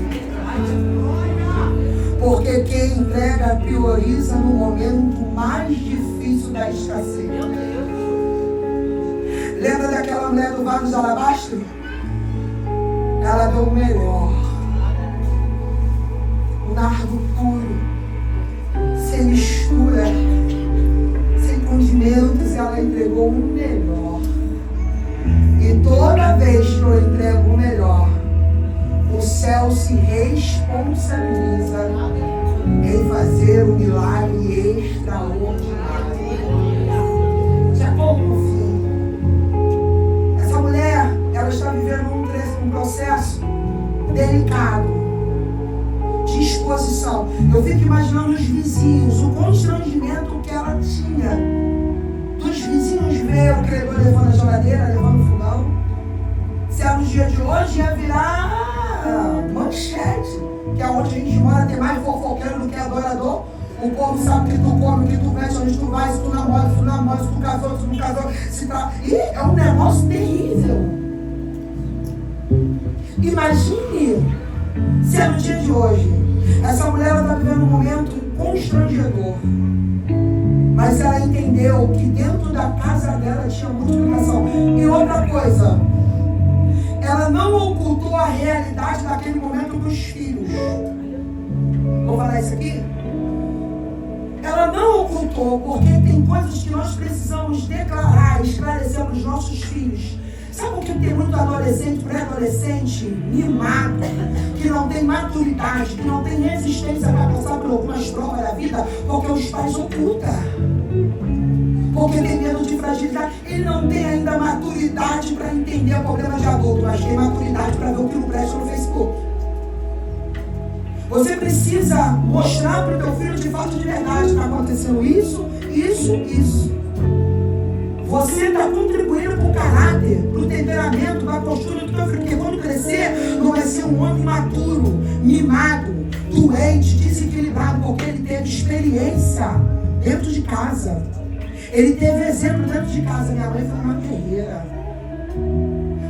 Porque quem entrega prioriza no momento mais difícil da escassez. Lembra daquela mulher do vaso de alabastro? Ela deu o melhor. O nardo puro, sem mistura, sem condimentos, ela entregou o melhor. E toda vez que eu entrego o melhor, o céu se responsabiliza em fazer um milagre extraordinário. Já pouco no fim. Essa mulher, ela está vivendo um processo delicado de exposição. Eu fico imaginando os vizinhos, o constrangimento que ela tinha dos vizinhos ver o credor levando a geladeira, levando o fogão. Se é no dia de hoje, ia virar manchete, que é onde a gente mora, tem mais fofoqueiro do que adorador. O povo sabe que tu come, o que tu veste, onde tu vai, se tu namora, se tu namora, se tu casou, se tu não casou, se tá... E é um negócio terrível. Imagine se é no dia de hoje. Essa mulher está vivendo um momento constrangedor. Mas ela entendeu que dentro da casa dela tinha multiplicação. E outra coisa, ela não ocultou a realidade daquele momento dos filhos. Vou falar isso aqui? Ela não ocultou, porque tem coisas que nós precisamos declarar, esclarecer para os nossos filhos. Sabe por que tem muito adolescente, pré-adolescente, mimado, que não tem maturidade, que não tem resistência para passar por algumas provas da vida, porque os pais ocultam. Porque tem medo de fragilidade. Ele não tem ainda maturidade para entender o problema de adulto, mas tem maturidade para ver o que não presta no Facebook. Você precisa mostrar para o teu filho de fato, de verdade, está acontecendo isso. Você está contribuindo para o caráter, para o temperamento, para a postura do teu filho. Porque quando crescer, não vai ser um homem imaturo, mimado, doente, desequilibrado, porque ele teve experiência dentro de casa. Ele teve exemplo dentro de casa. Minha mãe foi uma guerreira.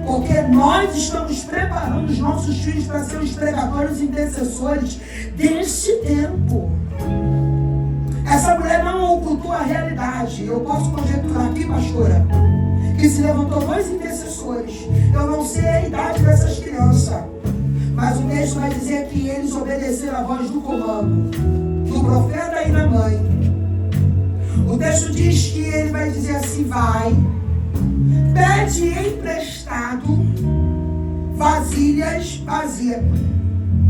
Porque nós estamos preparando os nossos filhos para ser os pregadores e intercessores desse tempo. Essa mulher não ocultou a realidade. Eu posso conjecturar aqui, pastora, que se levantou 2 intercessores. Eu não sei a idade dessas crianças, mas o texto vai dizer que eles obedeceram a voz do comando do profeta e da mãe. O texto diz que ele vai dizer assim: vai, pede emprestado vasilhas vazias.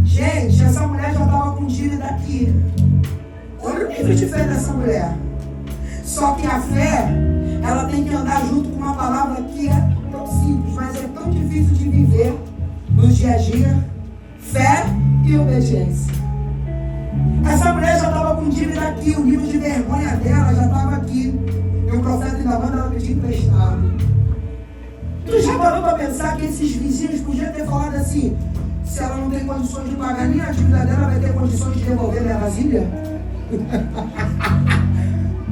Gente, essa mulher já estava com dívida aqui. Olha o nível de fé dessa mulher. Só que a fé, ela tem que andar junto com uma palavra que é tão simples, mas é tão difícil de viver no dia a dia. Fé e obediência. Essa mulher já estava com dívida aqui, o nível de vergonha dela já estava aqui. E o profeta ainda manda ela pedir emprestado. Tu já parou para pensar que esses vizinhos podiam ter falado assim: se ela não tem condições de pagar nem a dívida dela, vai ter condições de devolver minha vasilha?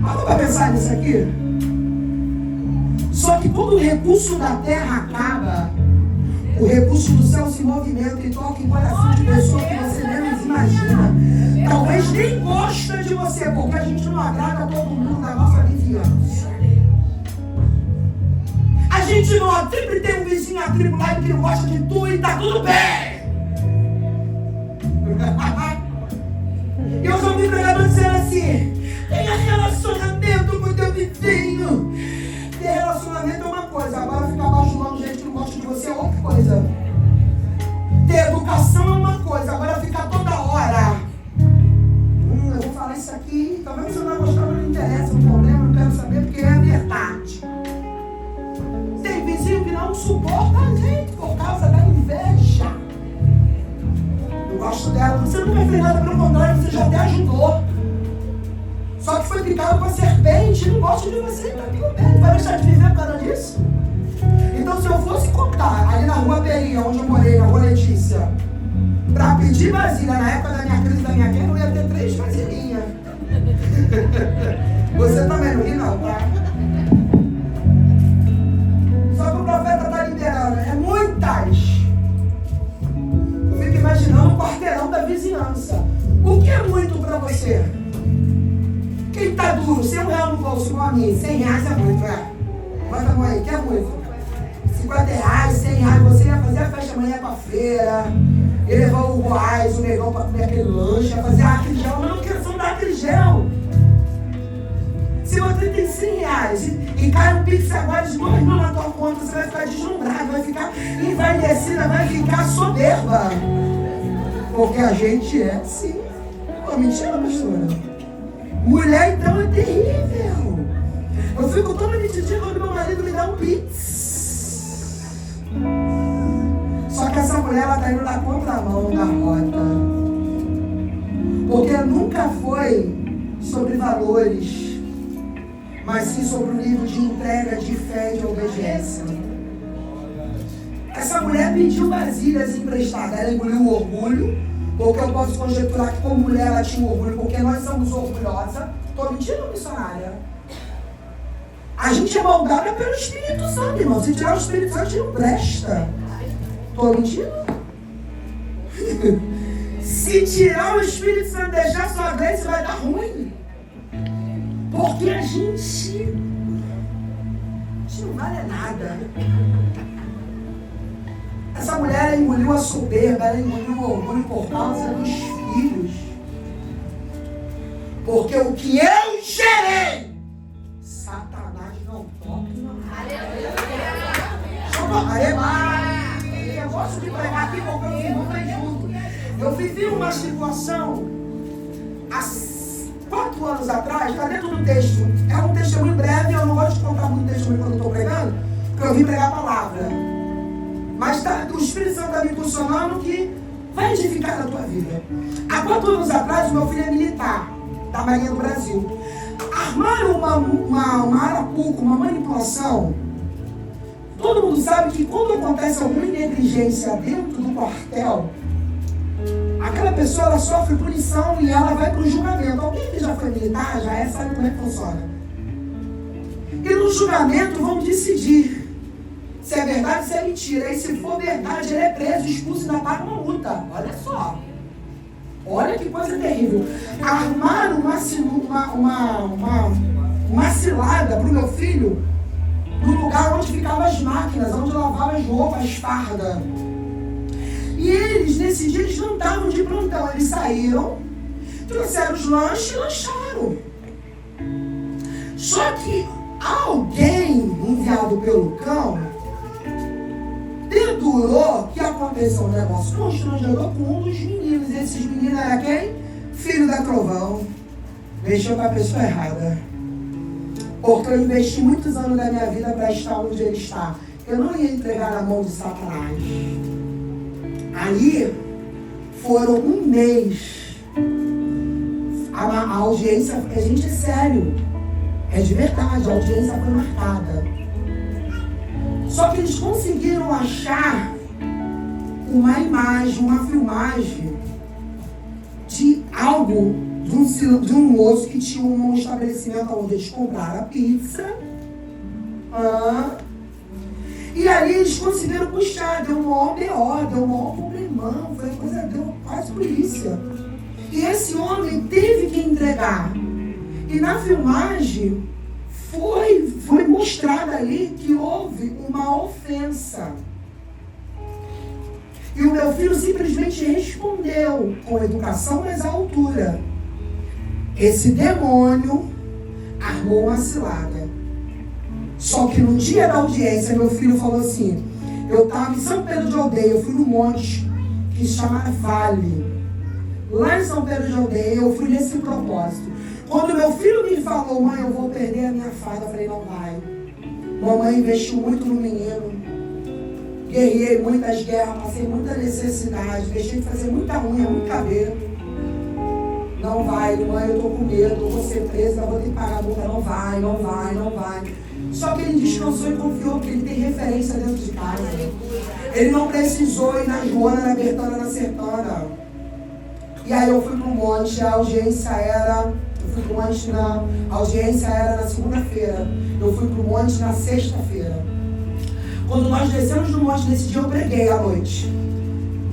Parou para pensar nisso aqui? Só que quando o recurso da terra acaba, o recurso do céu se movimenta e toca em coração de pessoa que você menos imagina. Talvez nem gosta de você, porque a gente não agrada a todo mundo da nossa vizinhança. A gente não sempre tem um vizinho atribulado que não gosta de tu e tá tudo bem. Eu já ouvi pregador dizendo assim: tenha relacionamento com o teu vizinho. Ter relacionamento é uma coisa, agora ficar bajulando gente que não gosta de você é outra coisa. Ter educação é uma coisa, agora ficar toda hora. Eu vou falar isso aqui, talvez você não vai gostar, mas não interessa, o problema, não quero saber porque é a verdade. Tem vizinho que não suporta a gente por causa da inveja. Eu gosto dela, você não vai fazer nada, pelo contrário, você já até ajudou. Só que foi picado com a serpente, não gosta de você, tá tudo bem, vai deixar de viver por causa disso? Então, se eu fosse contar ali na rua Peria, onde eu morei, na rua Letícia, pra pedir vasilha na época da minha crise da minha guerra, eu ia ter 3 vasilhinhas. Você também não ri, não, tá? Só que o profeta tá liberando, é muitas. Eu fico imaginando o quarteirão da vizinhança. O que é muito pra você? Quem tá duro, R$100 no bolso, igual a mim, R$100 é muito, é? Bota a mão aí, que é muito. R$50, R$100, você ia fazer a festa amanhã pra feira, ia levar o Goiás, o negão pra comer aquele lanche, ia fazer aquele gel, mas não quero só dar aquele gel. Se você tem R$100 e cai um pix agora de 2 mil na tua conta, você vai ficar deslumbrado, vai ficar envelhecida, vai ficar soberba. Porque a gente é assim. Pô, mentira, pastora. Mulher, então, é terrível. Eu fico toda mentidinha quando meu marido me dá um pix. Só que essa mulher, ela tá indo na contramão da rota. Porque nunca foi sobre valores, mas sim sobre o nível de entrega, de fé e de obediência. Essa mulher pediu vasilhas emprestadas. Ela engoliu o orgulho. Porque eu posso conjecturar que como mulher ela tinha orgulho, porque nós somos orgulhosas. Estou mentindo, missionária? A gente é moldada pelo Espírito Santo, irmão. Se tirar o Espírito Santo, a gente não presta. Estou mentindo? Se tirar o Espírito Santo e deixar sua graça, vai dar ruim. Porque a gente não vale nada. Essa mulher, ela engoliu a soberba, ela engoliu o orgulho por causa dos filhos. Porque o que eu gerei, Satanás não toca. Eu gosto de pregar aqui porque o irmão vai junto. Eu vivi uma situação há 4 anos atrás, está dentro do texto. É um testemunho breve, eu não gosto de contar muito testemunho quando eu estou pregando, porque eu vim pregar a palavra. Mas o Espírito Santo está me impulsionando que vai edificar a tua vida. Há 4 anos atrás, o meu filho é militar da Marinha do Brasil. Armaram uma arapuca, uma manipulação. Todo mundo sabe que quando acontece alguma negligência dentro do quartel, aquela pessoa ela sofre punição e ela vai para o julgamento. Alguém que já foi militar já sabe como é que funciona. E no julgamento vão decidir se é verdade ou se é mentira. E se for verdade, ele é preso, expulso e ainda paga uma multa. Olha só. Olha que coisa terrível. Armaram uma cilada para o meu filho no lugar onde ficavam as máquinas, onde lavavam as roupas, as fardas. E eles, nesse dia, eles não estavam de plantão. Eles saíram, trouxeram os lanches e lancharam. Só que alguém enviado pelo cão dedurou que aconteceu um negócio constrangedor com um dos meninos. E esses meninos eram quem? Filho da Trovão. Mexeu com a pessoa errada. Porque eu investi muitos anos da minha vida para estar onde ele está. Eu não ia entregar na mão de Satanás. Aí foram um mês. A audiência, a gente é sério. É de verdade, a audiência foi marcada. Só que eles conseguiram achar uma imagem, uma filmagem de algo, de um moço que tinha um estabelecimento onde eles compraram a pizza. E ali eles conseguiram puxar, deu um maior B.O., deu um maior problemão, foi coisa, deu quase polícia. E esse homem teve que entregar. E na filmagem foi mostrado ali que houve uma ofensa. E o meu filho simplesmente respondeu com educação, mas à altura. Esse demônio armou uma cilada. Só que no dia da audiência, meu filho falou assim, eu estava em São Pedro de Aldeia, eu fui no monte que se chama Vale. Lá em São Pedro de Aldeia, eu fui nesse propósito. Quando meu filho me falou, mãe, eu vou perder a minha farda, eu falei, não vai. Mamãe investiu muito no menino. Guerrei muitas guerras, passei muita necessidade, deixei de fazer muita unha, muito cabelo. Não vai, mãe, eu tô com medo, eu vou ser presa, vou ter que pagar a multa. Não vai, não vai, não vai. Só que ele descansou e confiou que ele tem referência dentro de casa. Ele não precisou ir na Joana, na Bertana, na Sertana. E aí eu fui pro monte, a audiência era... A audiência era na segunda-feira. Eu fui pro monte na sexta-feira. Quando nós descemos do monte, nesse dia eu preguei à noite.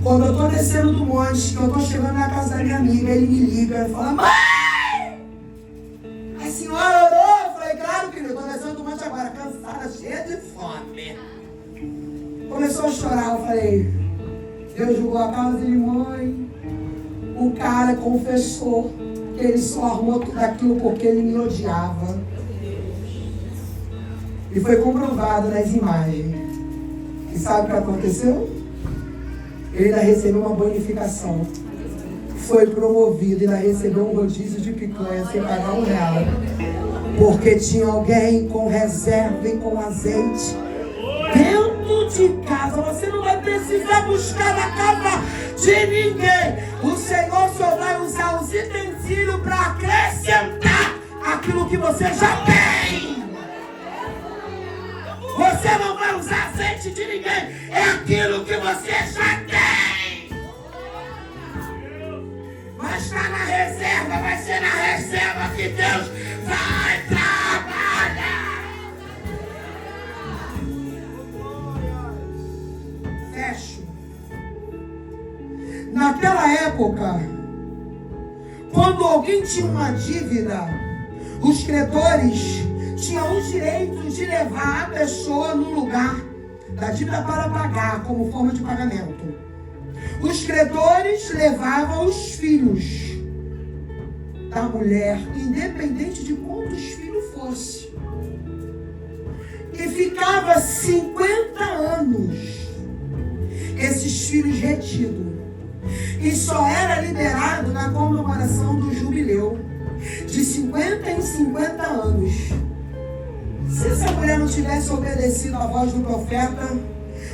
Quando eu tô descendo do monte, que eu tô chegando na casa da minha amiga, ele me liga e fala, mãe! A senhora orou? Eu falei, claro, querido, eu tô descendo do monte agora, cansada, cheia de fome. Começou a chorar, eu falei, Deus julgou a causa dele, mãe. O cara confessou que ele só armou tudo aquilo porque ele me odiava. E foi comprovado nas imagens. E sabe o que aconteceu? Ele ainda recebeu uma bonificação. Foi promovido e ainda recebeu um rodízio de picanha sem pagar R$1. Porque tinha alguém com reserva e com azeite dentro de casa. Você não vai precisar buscar na casa de ninguém. O Senhor só vai usar os utensílios para acrescentar aquilo que você já tem. Você não vai usar azeite de ninguém. É aquilo que você já tem. Mas está na reserva. Vai ser na reserva que Deus vai trabalhar. Fecho. Naquela época, quando alguém tinha uma dívida, os credores tinham o direito de levar a pessoa no lugar da dívida para pagar, como forma de pagamento. Os credores levavam os filhos da mulher, independente de quantos filhos fosse. E ficava 50 anos esses filhos retidos. E só era liberado na comemoração do jubileu, de 50 em 50 anos. Se essa mulher não tivesse obedecido à voz do profeta,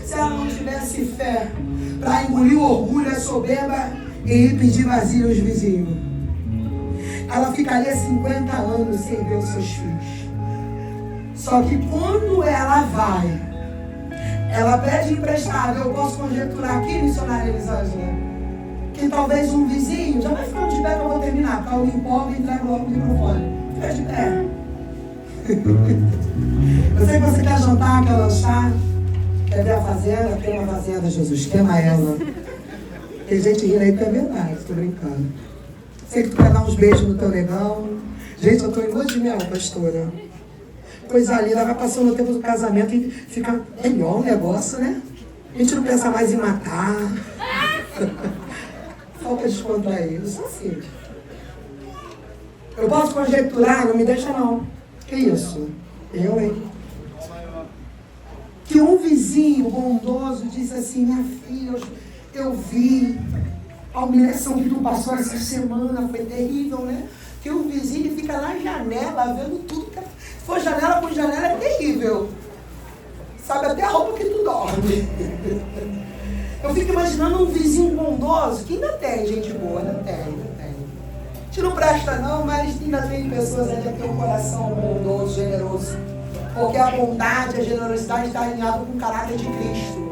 se ela não tivesse fé para engolir o orgulho, a soberba e ir pedir vasilha aos vizinhos, ela ficaria 50 anos sem ver os seus filhos. Só que quando ela vai, ela pede emprestado. Eu posso conjecturar aqui, missionária Elisângela, que talvez um vizinho, já vai ficando de pé que eu vou terminar, porque eu me empolgo e entrego logo o microfone. Fica de pé. Eu sei que você quer jantar, quer lanchar, quer ver a fazenda, queima a fazenda, Jesus, queima ela. Tem gente rindo aí que é verdade, tô brincando. Sei que tu quer dar uns beijos no teu negão. Gente, eu tô em lua de mel, pastora. Coisa linda, vai passando o tempo do casamento e fica melhor o negócio, né? A gente não pensa mais em matar. Falta descontrair, isso assim. Eu posso conjecturar, não me deixa não. Que isso? Eu, hein? Que um vizinho bondoso disse assim: minha filha, eu vi a humilhação que tu passou essa semana, foi terrível, né? Que o vizinho fica na janela vendo tudo. Se for janela com janela é terrível. Sabe até a roupa que tu dorme. Eu fico imaginando um vizinho bondoso, que ainda tem gente boa, ainda tem. A gente não presta não, mas ainda tem pessoas que têm um coração bondoso, generoso. Porque a bondade, a generosidade está alinhada com o caráter de Cristo.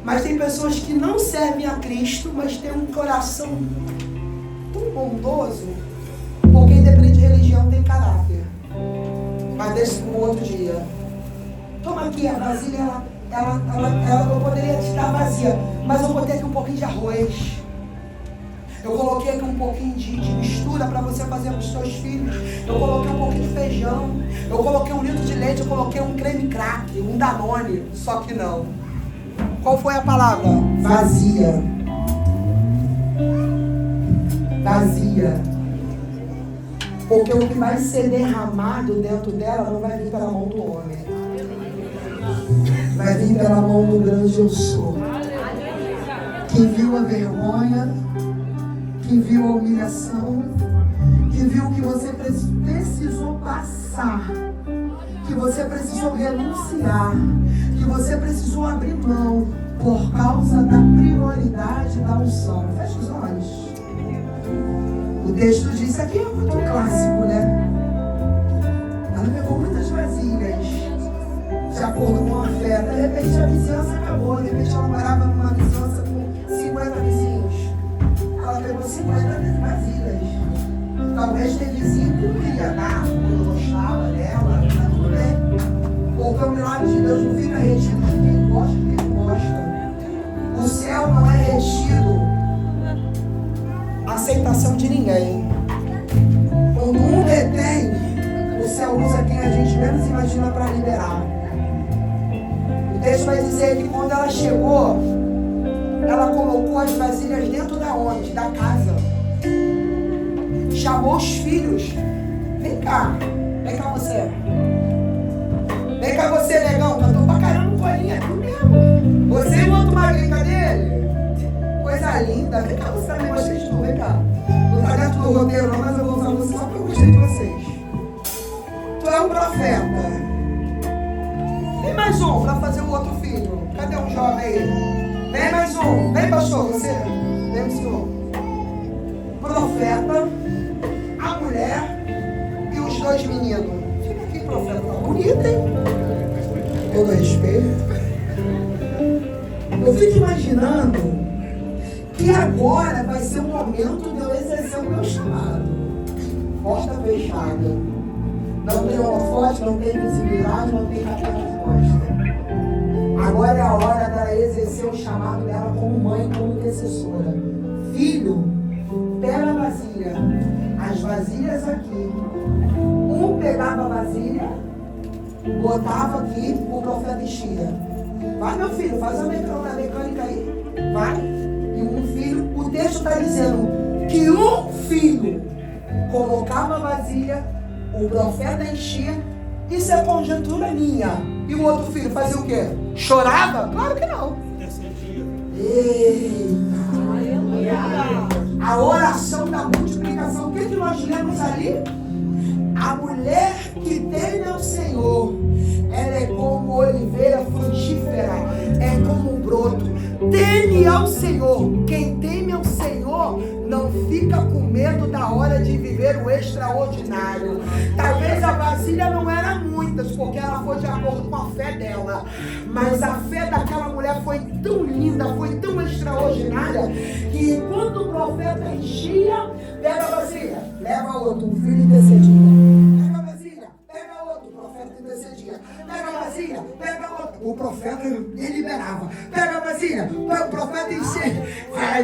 Mas tem pessoas que não servem a Cristo, mas têm um coração tão bondoso, porque independente de religião tem caráter. Mas deixa para um outro dia. Toma aqui a vasilha, eu poderia te dar vazia, mas eu botei aqui um pouquinho de arroz. Eu coloquei aqui um pouquinho de mistura para você fazer para os seus filhos. Eu coloquei um pouquinho de feijão. Eu coloquei 1 litro de leite. Eu coloquei um creme crack, um Danone. Só que não. Qual foi a palavra? Vazia. Vazia. Porque o que vai ser derramado dentro dela não vai vir pela mão do homem. Vai vir pela mão do grande eu sou. Que viu a vergonha, que viu a humilhação, que viu que você precisou passar, que você precisou renunciar, que você precisou abrir mão por causa da prioridade da unção. Fecha os olhos. O texto diz, aqui é muito clássico, né? Ela pegou muitas vasilhas, de acordo com a fé. De repente a vizinhança acabou, de repente ela morava numa vizinhança com 50 vizinhos. Ela pegou 50 vasilhas. Talvez tem vizinho que não queria dar, não gostava dela, mas tudo bem. Porque o milagre de Deus não fica retido de quem gosta e quem não gosta. O céu não é retido a aceitação de ninguém. Quando um retém, o céu usa quem a gente menos imagina para liberar. O texto vai dizer que quando ela chegou, ela colocou as vasilhas dentro da onde? Da casa. Chamou os filhos. Vem cá você. Vem cá você, negão, que eu tô pra caramba no colinho aqui mesmo. Você e o outro magrinho, cadê ele? Coisa linda. Vem cá você também, gostei de tu, vem cá. Não tá dentro do roteiro não, mas eu vou usar você só porque eu gostei de vocês. Tu é um profeta. Vem mais um pra fazer o outro filho. Cadê um jovem aí? Vem mais um. Vem, pastor, você. Vem, senhor. Profeta, a mulher e os 2 meninos. Fica aqui, profeta. Bonita, hein? Todo respeito. Eu fico imaginando que agora vai ser o momento de eu exercer o meu chamado. Porta fechada. Não tem holofote, não tem visibilidade, não tem capeta de costa. Agora é a hora dela exercer o chamado dela como mãe, como intercessora. Filho, pega a vasilha. As vasilhas aqui. Um pegava a vasilha, botava aqui, o profeta enchia. Vai, meu filho, faz a mecânica aí. Vai. E um filho, o texto está dizendo que um filho colocava a vasilha, o profeta enchia. Isso é conjectura minha. E o outro filho fazia o quê? Chorava? Claro que não. Eita. A oração da multiplicação. O que nós lemos ali? A mulher que teme ao Senhor, ela é como oliveira frutífera, é Teme ao Senhor. Quem teme ao Senhor não fica com medo da hora de viver o extraordinário. Talvez a vasilha não era muitas, porque ela foi de acordo com a fé dela. Mas a fé daquela mulher foi tão linda, foi tão extraordinária, que enquanto o profeta enchia, pega a vasilha, leva outro, um filho intercedia. Pega a vasilha, pega outro, o profeta intercedia. Pega a vasilha, pega outro, o profeta liberava. Pega a vasilha, o profeta enchia.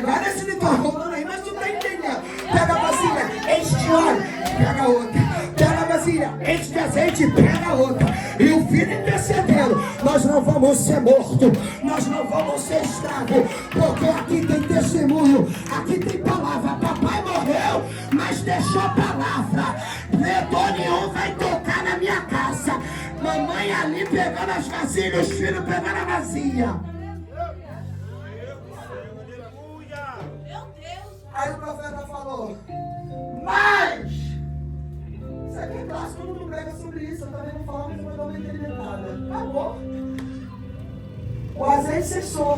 Vai nesse litorâneo rolando aí, mas tu tá entendendo. Pega a vasilha, enche de óleo, pega outra. Pega a vasilha, enche de azeite, pega outra. E o filho intercedendo. Nós não vamos ser mortos, nós não vamos ser escravos, porque aqui tem testemunho, aqui tem palavra. Papai morreu, mas deixou palavra. Vetor nenhum vai tocar na minha casa. Mamãe ali pegando as vasilhas, os filhos pegando a vazia. Aí o profeta falou, mas isso aqui é clássico, todo mundo prega sobre isso. Eu também não falo, mas eu vou dar uma incrementada. Acabou. O azeite cessou.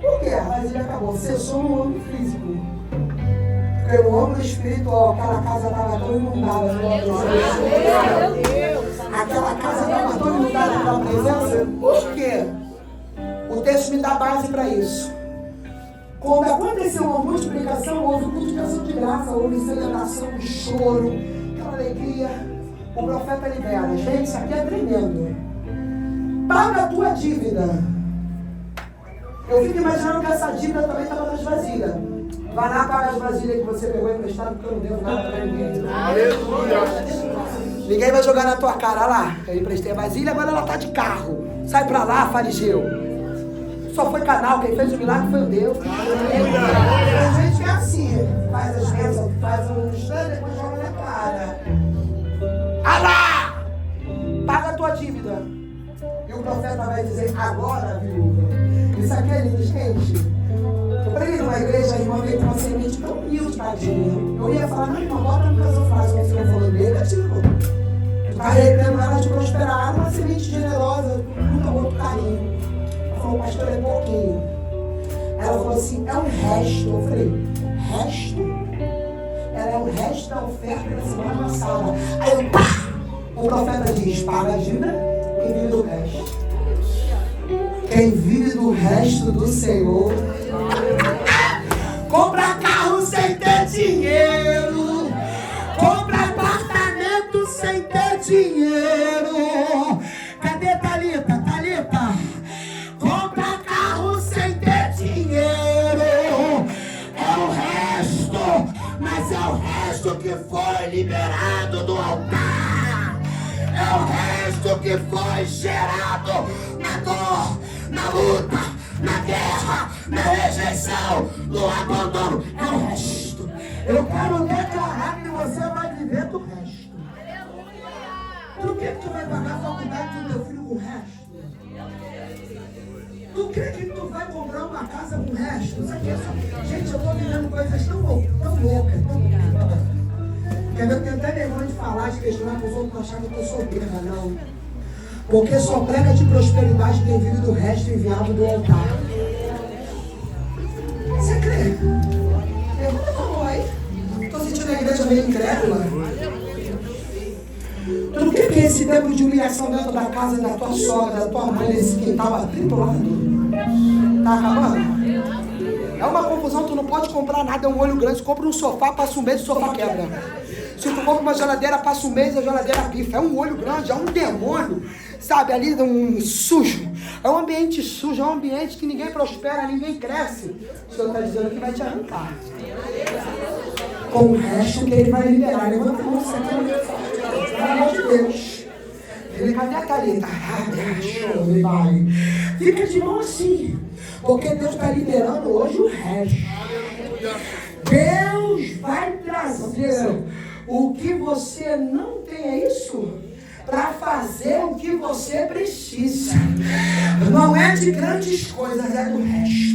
Por quê? A vasilha acabou. Cessou no âmbito físico. Porque no âmbito espiritual, aquela casa estava tão inundada pela presença. Aquela casa estava tão inundada pela presença. Por quê? O texto me dá base para isso. Quando aconteceu uma multiplicação, houve multiplicação de graça, houve celebração, choro, aquela alegria. O profeta libera. Gente, isso aqui é tremendo. Paga a tua dívida. Eu fico imaginando que essa dívida também estava nas vasilhas. Vai lá, paga as vasilhas que você pegou emprestado, porque eu não devo nada para ninguém. Ninguém vai jogar na tua cara. Olha lá, eu emprestei a vasilha, agora ela está de carro. Sai pra lá, fariseu. Só foi canal, quem fez o milagre foi o Deus. Tem gente que é assim, faz as bênçãos, faz um instante, depois joga na cara. Alá! Paga a tua dívida. E o profeta vai dizer, agora, viúva. Isso aqui é lindo, gente. Eu preguei numa igreja, a irmã veio com uma semente tão humilde, tadinha. Eu ia falar, não, irmã, bota no caso frase, mas você não falou negativo. Carregando ela de prosperar, uma semente generosa, com muito carinho. Falou, pastor, é pouquinho. Ela falou assim, é um resto. Eu falei, resto? Ela é o resto da oferta da semana passada. Aí eu, pá! O profeta diz, paga a dívida e vive do resto. Quem vive do resto do Senhor, compra carro sem ter dinheiro, compra apartamento sem ter dinheiro. Cadê Thalita? Thalita? Compra carro sem ter dinheiro. É o resto, mas é o resto que foi liberado do altar. É o resto que foi gerado na dor, na luta, na guerra, na rejeição, no abandono. É o resto. Eu quero declarar que você vai viver do resto. Por que tu vai pagar a faculdade do teu filho com o resto? Tu crê que tu vai comprar uma casa com o resto? Isso aqui é só... Gente, eu tô vivendo coisas tão loucas. Quer ver? Eu tenho até vergonha de falar, de questionar para os outros, não achar que eu sou soberba, não. Porque só prega de prosperidade quem vive do resto enviado do altar. Você crê? Pergunta pra aí. Estou sentindo a igreja meio incrédula. Tu não quer que esse tempo de humilhação dentro da casa da tua sogra, da tua mãe, nesse quintal atribulado? Tá acabando? É uma confusão, tu não pode comprar nada, é um olho grande. Compra um sofá, passa um mês e o sofá quebra. Se tu compra uma geladeira, passa um mês e a geladeira pifa. É um olho grande, é um demônio, sabe? Ali um sujo. É um ambiente sujo, é um ambiente que ninguém prospera, ninguém cresce. O Senhor está dizendo que vai te arrancar. Com o resto que Ele vai liberar. Levanta a mão, você aqui, pelo amor de Deus. Ele, cadê a Thalita? Vai. Fica de mão assim, porque Deus está liberando hoje o resto. Deus vai trazer o que você não tem, é isso? Para fazer o que você precisa. Não é de grandes coisas, é do resto.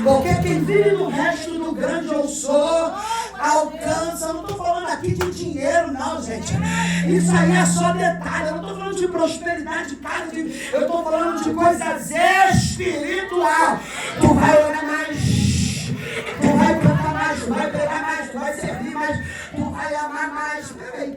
Porque quem vive no resto do grande eu sou, alcança. Eu não estou falando aqui de dinheiro, não, gente. Isso aí é só detalhe. Eu não estou falando de prosperidade de casa. Eu estou falando de coisas espiritual. Tu vai orar mais. Tu vai cantar mais. Tu vai pregar mais. Tu vai servir mais. Tu vai amar mais. Peraí.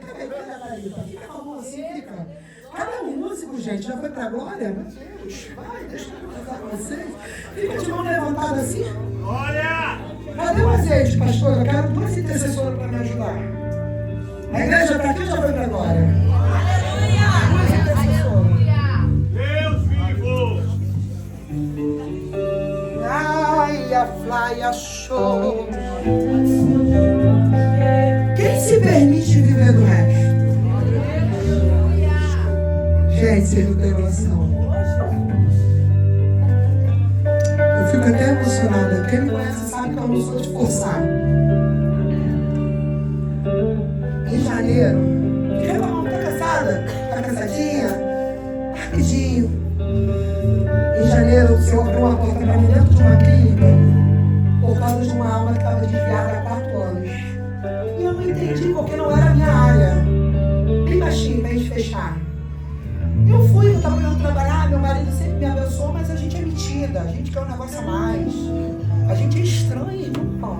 Fica com a mão assim, fica. Cadê o músico, gente? Já foi pra glória? Meu Deus. Vai, deixa eu conversar com vocês. Fica de mão levantada assim. Olha! Cadê o azeite, pastor? Eu quero duas intercessoras para me ajudar. A igreja está aqui ou já foi para a glória? Deus vivo! Ai, a fly, show. Quem se permite viver do resto? Gente, vocês não têm noção. Eu fico até emocionada. Quem me conhece sabe que eu não sou de forçar. Em janeiro, tá cansada? Tá cansadinha? Rapidinho. Em janeiro, o Senhor abriu uma porta para mim dentro de uma clínica por causa de uma alma que estava desviada há 4 anos. E eu não entendi porque não era a minha área. Bem baixinho, pra gente fechar. Eu fui, eu estava querendo trabalhar, meu marido sempre me abençoou, mas a gente é metida, a gente quer um negócio a mais. A gente é estranho, irmão.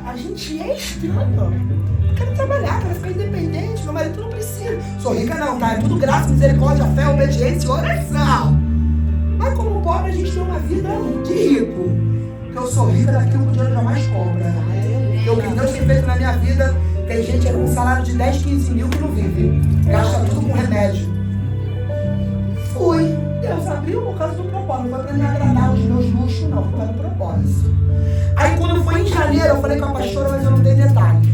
A gente é estranho. Eu quero trabalhar, quero ficar independente, meu marido não precisa. Sou rica não, tá? É tudo graça, misericórdia, fé, obediência e oração. Mas como pobre, a gente tem uma vida de rico. Porque eu sou rica daquilo que o dinheiro jamais compra. Porque o que Deus tem feito na minha vida, tem gente com um salário de 10, 15 mil que não vive. Gasta tudo com remédio. Fui. Deus abriu por causa do propósito. Não foi para me agradar os meus luxos, não. Foi para o propósito. Aí quando foi em janeiro, eu falei com a pastora, mas eu não dei detalhe.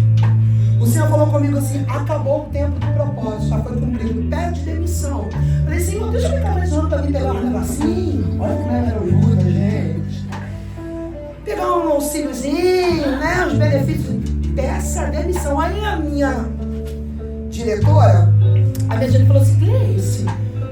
O Senhor falou comigo assim, acabou o tempo do propósito, já foi cumprido. Pede demissão. Falei, Senhor, deixa eu ficar mais um ano para mim pegar um negocinho. Olha como é maravilhoso, gente. Pegar um auxíliozinho, né? Os benefícios. Peça demissão. Aí a minha diretora, a minha diretora falou assim, Gleice,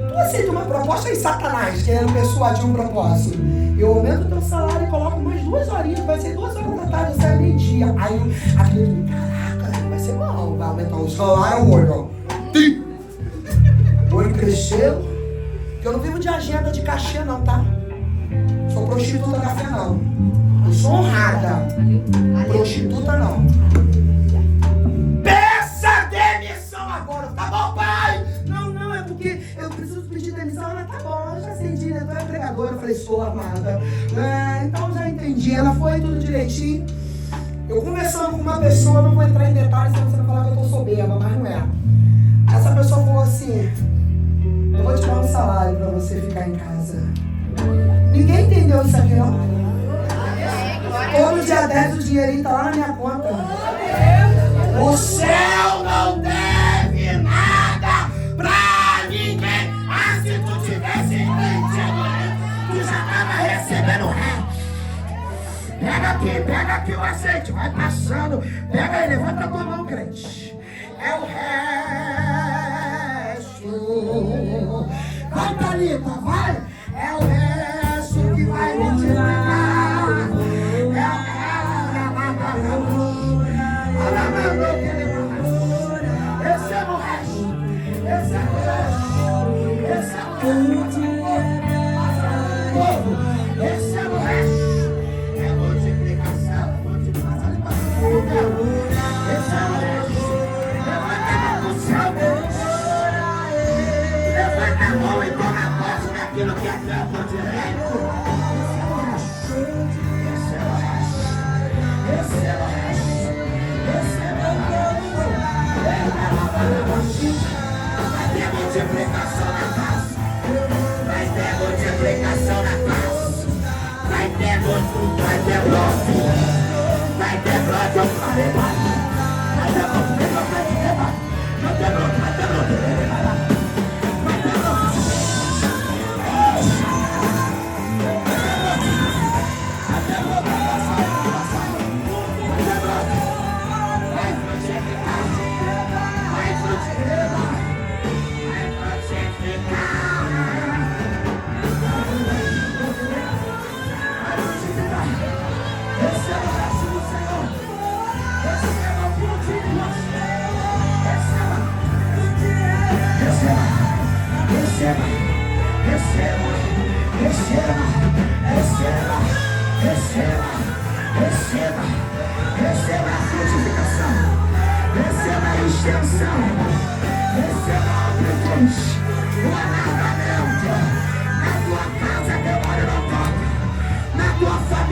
tu aceita uma proposta aí, Satanás, querendo persuadir um propósito. Eu aumento o teu salário e coloco mais 2 horinhas, vai ser 2 horas da tarde, sai meio-dia. Aí aquele, caraca, vai ser bom, vai aumentar o salário, o olho. O olho cresceu. Eu não vivo de agenda de cachê não, tá? Sou prostituta da fé não. Eu sou honrada. Prostituta não. Peça demissão agora, tá bom, pai? Não, é porque eu preciso pedir demissão. Ela, tá bom, eu já sei, diretor, é empregadora. Eu falei, sou amada. Então já entendi, ela foi tudo direitinho. Eu conversando com uma pessoa, não vou entrar em detalhes, senão você vai falar que eu tô soberba, mas não é. Essa pessoa falou assim, eu vou te dar um salário pra você ficar em casa. Ninguém entendeu isso aqui, não? Todo dia 10 o dinheirinho tá lá na minha conta. O céu não deve nada pra ninguém. Ah, se tu tivesse entendido, tu já tava recebendo o resto. Pega aqui o azeite, vai passando. Pega aí, levanta a tua mão, crente. É o resto. Vai, Thalita, vai. É o resto que vai multiplicar. Esse é o resto. Esse é o resto. Esse é o resto. Esse é o resto. É multiplicação. Esse é o resto. Levanta a mão pro céu, Deus. Levanta a mão e toma posse daquilo que é tempo direito. Esse é o resto. Esse é o resto. Esse é o resto. Vai ter multiplicação na casa. Vai ter multiplicação na casa. Vai ter broto. Vai ter broto. Vai ter broto. Eu falei, vai ter broto. Vai ter broto. Vai ter broto. Vai ter broto. Esse é o resto do Senhor. Esse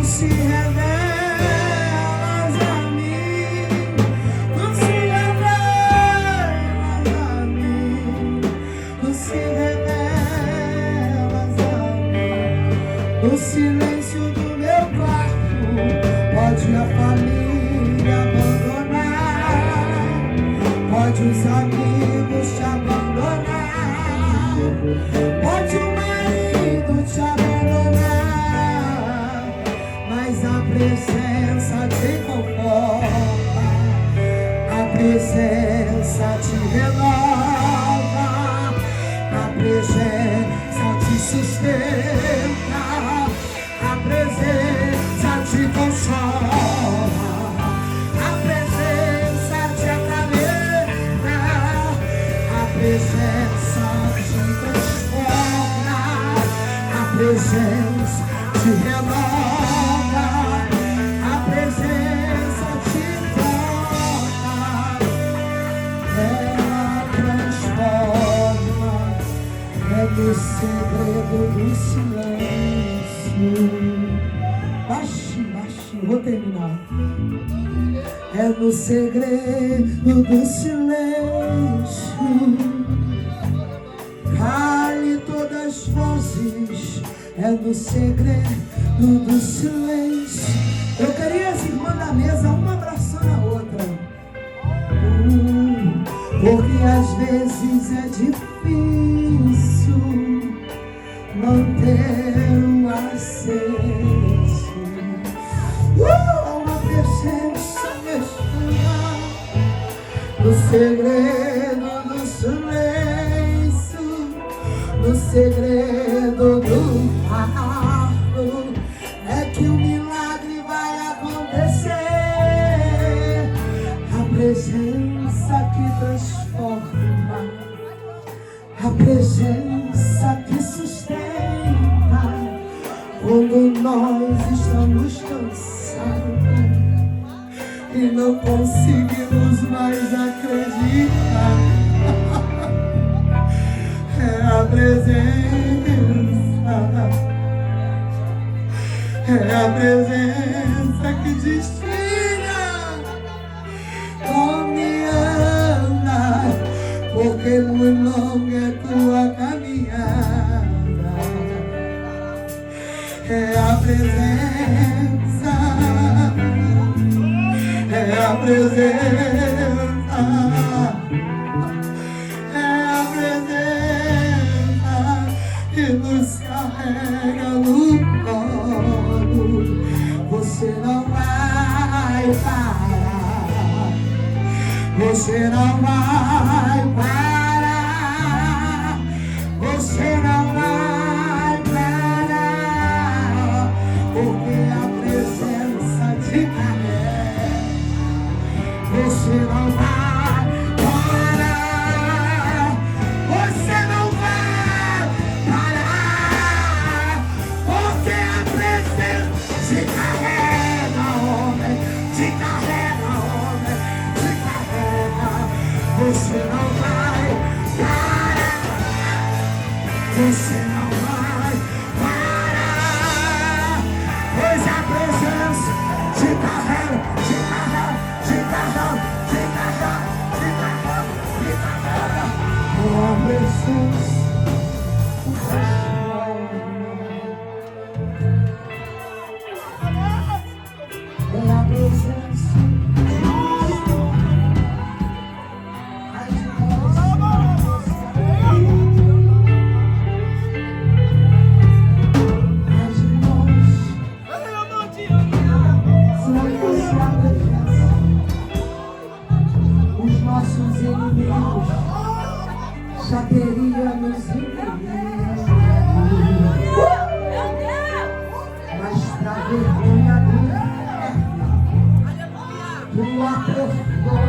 não se revelas a mim, não se revelas a mim, não se revelas a mim. No silêncio do meu quarto, pode a família abandonar, pode os amigos te abandonar, pode o marido te abandonar, mas a presença te conforta, a presença te renova, a presença te sustenta, a presença te consola, a presença te acalenta, a presença te transforma, a presença te renova, a presença te toca, ela transforma, é no segredo do silêncio. Baixinho, baixinho, vou terminar. É no segredo do silêncio, cale todas as vozes. É no segredo do silêncio. Eu queria as irmãs da mesa, uma abraçando a outra, porque às vezes é difícil manter o acesso. Uma presença mestra no segredo do silêncio, no segredo do quarto, é que o milagre vai acontecer. A presença que transforma, a presença que sustenta, quando nós estamos cansados e não conseguimos mais acreditar. É a presença que diz: filha, come anda, porque muito longa é tua caminhada. É a presença, é a presença, é a presença que nos carrega no colo. Você não vai parar, você não vai parar, você não vai parar, porque a presença te carrega. Você não vai parar, você não vai parar, porque a presença te carrega, homem, te carrega, homem, te carrega. Você não vai parar, você não vai parar, pois a presença te carrega, te carrega, te carrega, te carrega, te carrega, te carrega. Com a presença com a presença. Os nossos inimigos já teriam nos impedido, mas pra vergonha do inferno, tu apertou,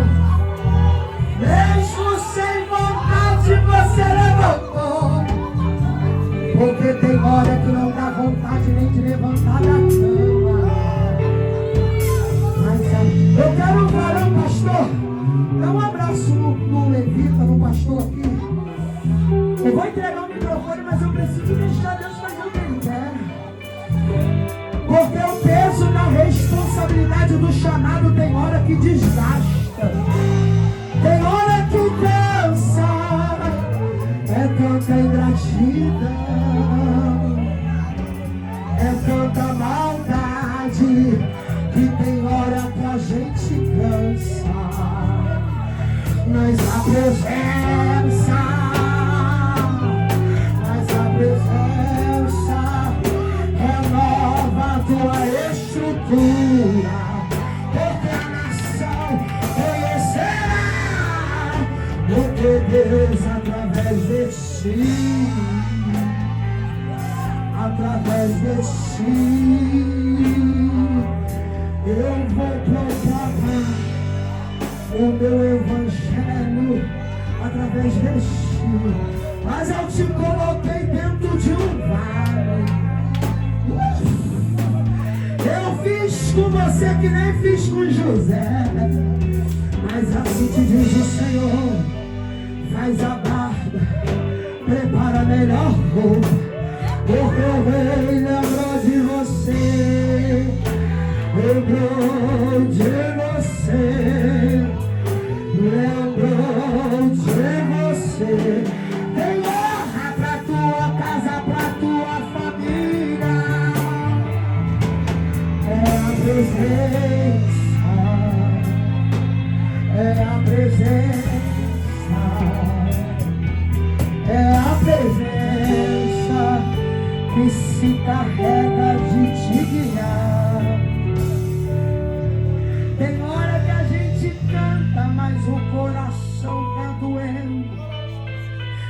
mesmo sem vontade você levantou, porque tem hora que não dá vontade nem de levantar da cama. Mas eu quero falar, pastor. Dá um abraço no levita, no pastor aqui. Eu vou entregar o microfone, mas eu preciso deixar Deus fazer o que Ele quer. Porque o peso intensidade do chamado tem hora que desgasta, tem hora que cansa. É tanta ingratidão, é tanta maldade, que tem hora que a gente cansa. Mas a presença renova a tua estrutura, porque a nação conhecerá o teu Deus através de ti, através de ti. Eu vou proclamar o meu evangelho através de ti, mas eu te coloquei dentro de um vale. Eu fiz com você que nem fiz com José, mas assim te diz o Senhor: faz a barba, prepara a melhor roupa, porque o rei lembrou de você, lembrou de você, lembrou de você. Tem honra pra tua casa, pra tua família. É a presença, é a presença, é a presença que se carrega de te guiar. Tem hora que a gente canta, mas o coração tá doendo.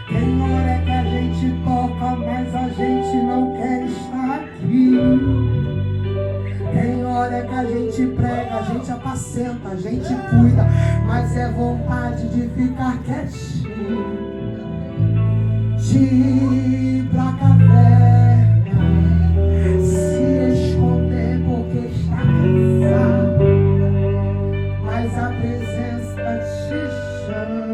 Tem hora que a gente toca, mas a gente não quer estar aqui. Tem hora que a gente prega, a gente apacenta, a gente cuida, mas é vontade de ficar quietinho, de ir pra caverna, se esconder porque está cansado, mas a presença te chama.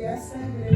Essa igreja.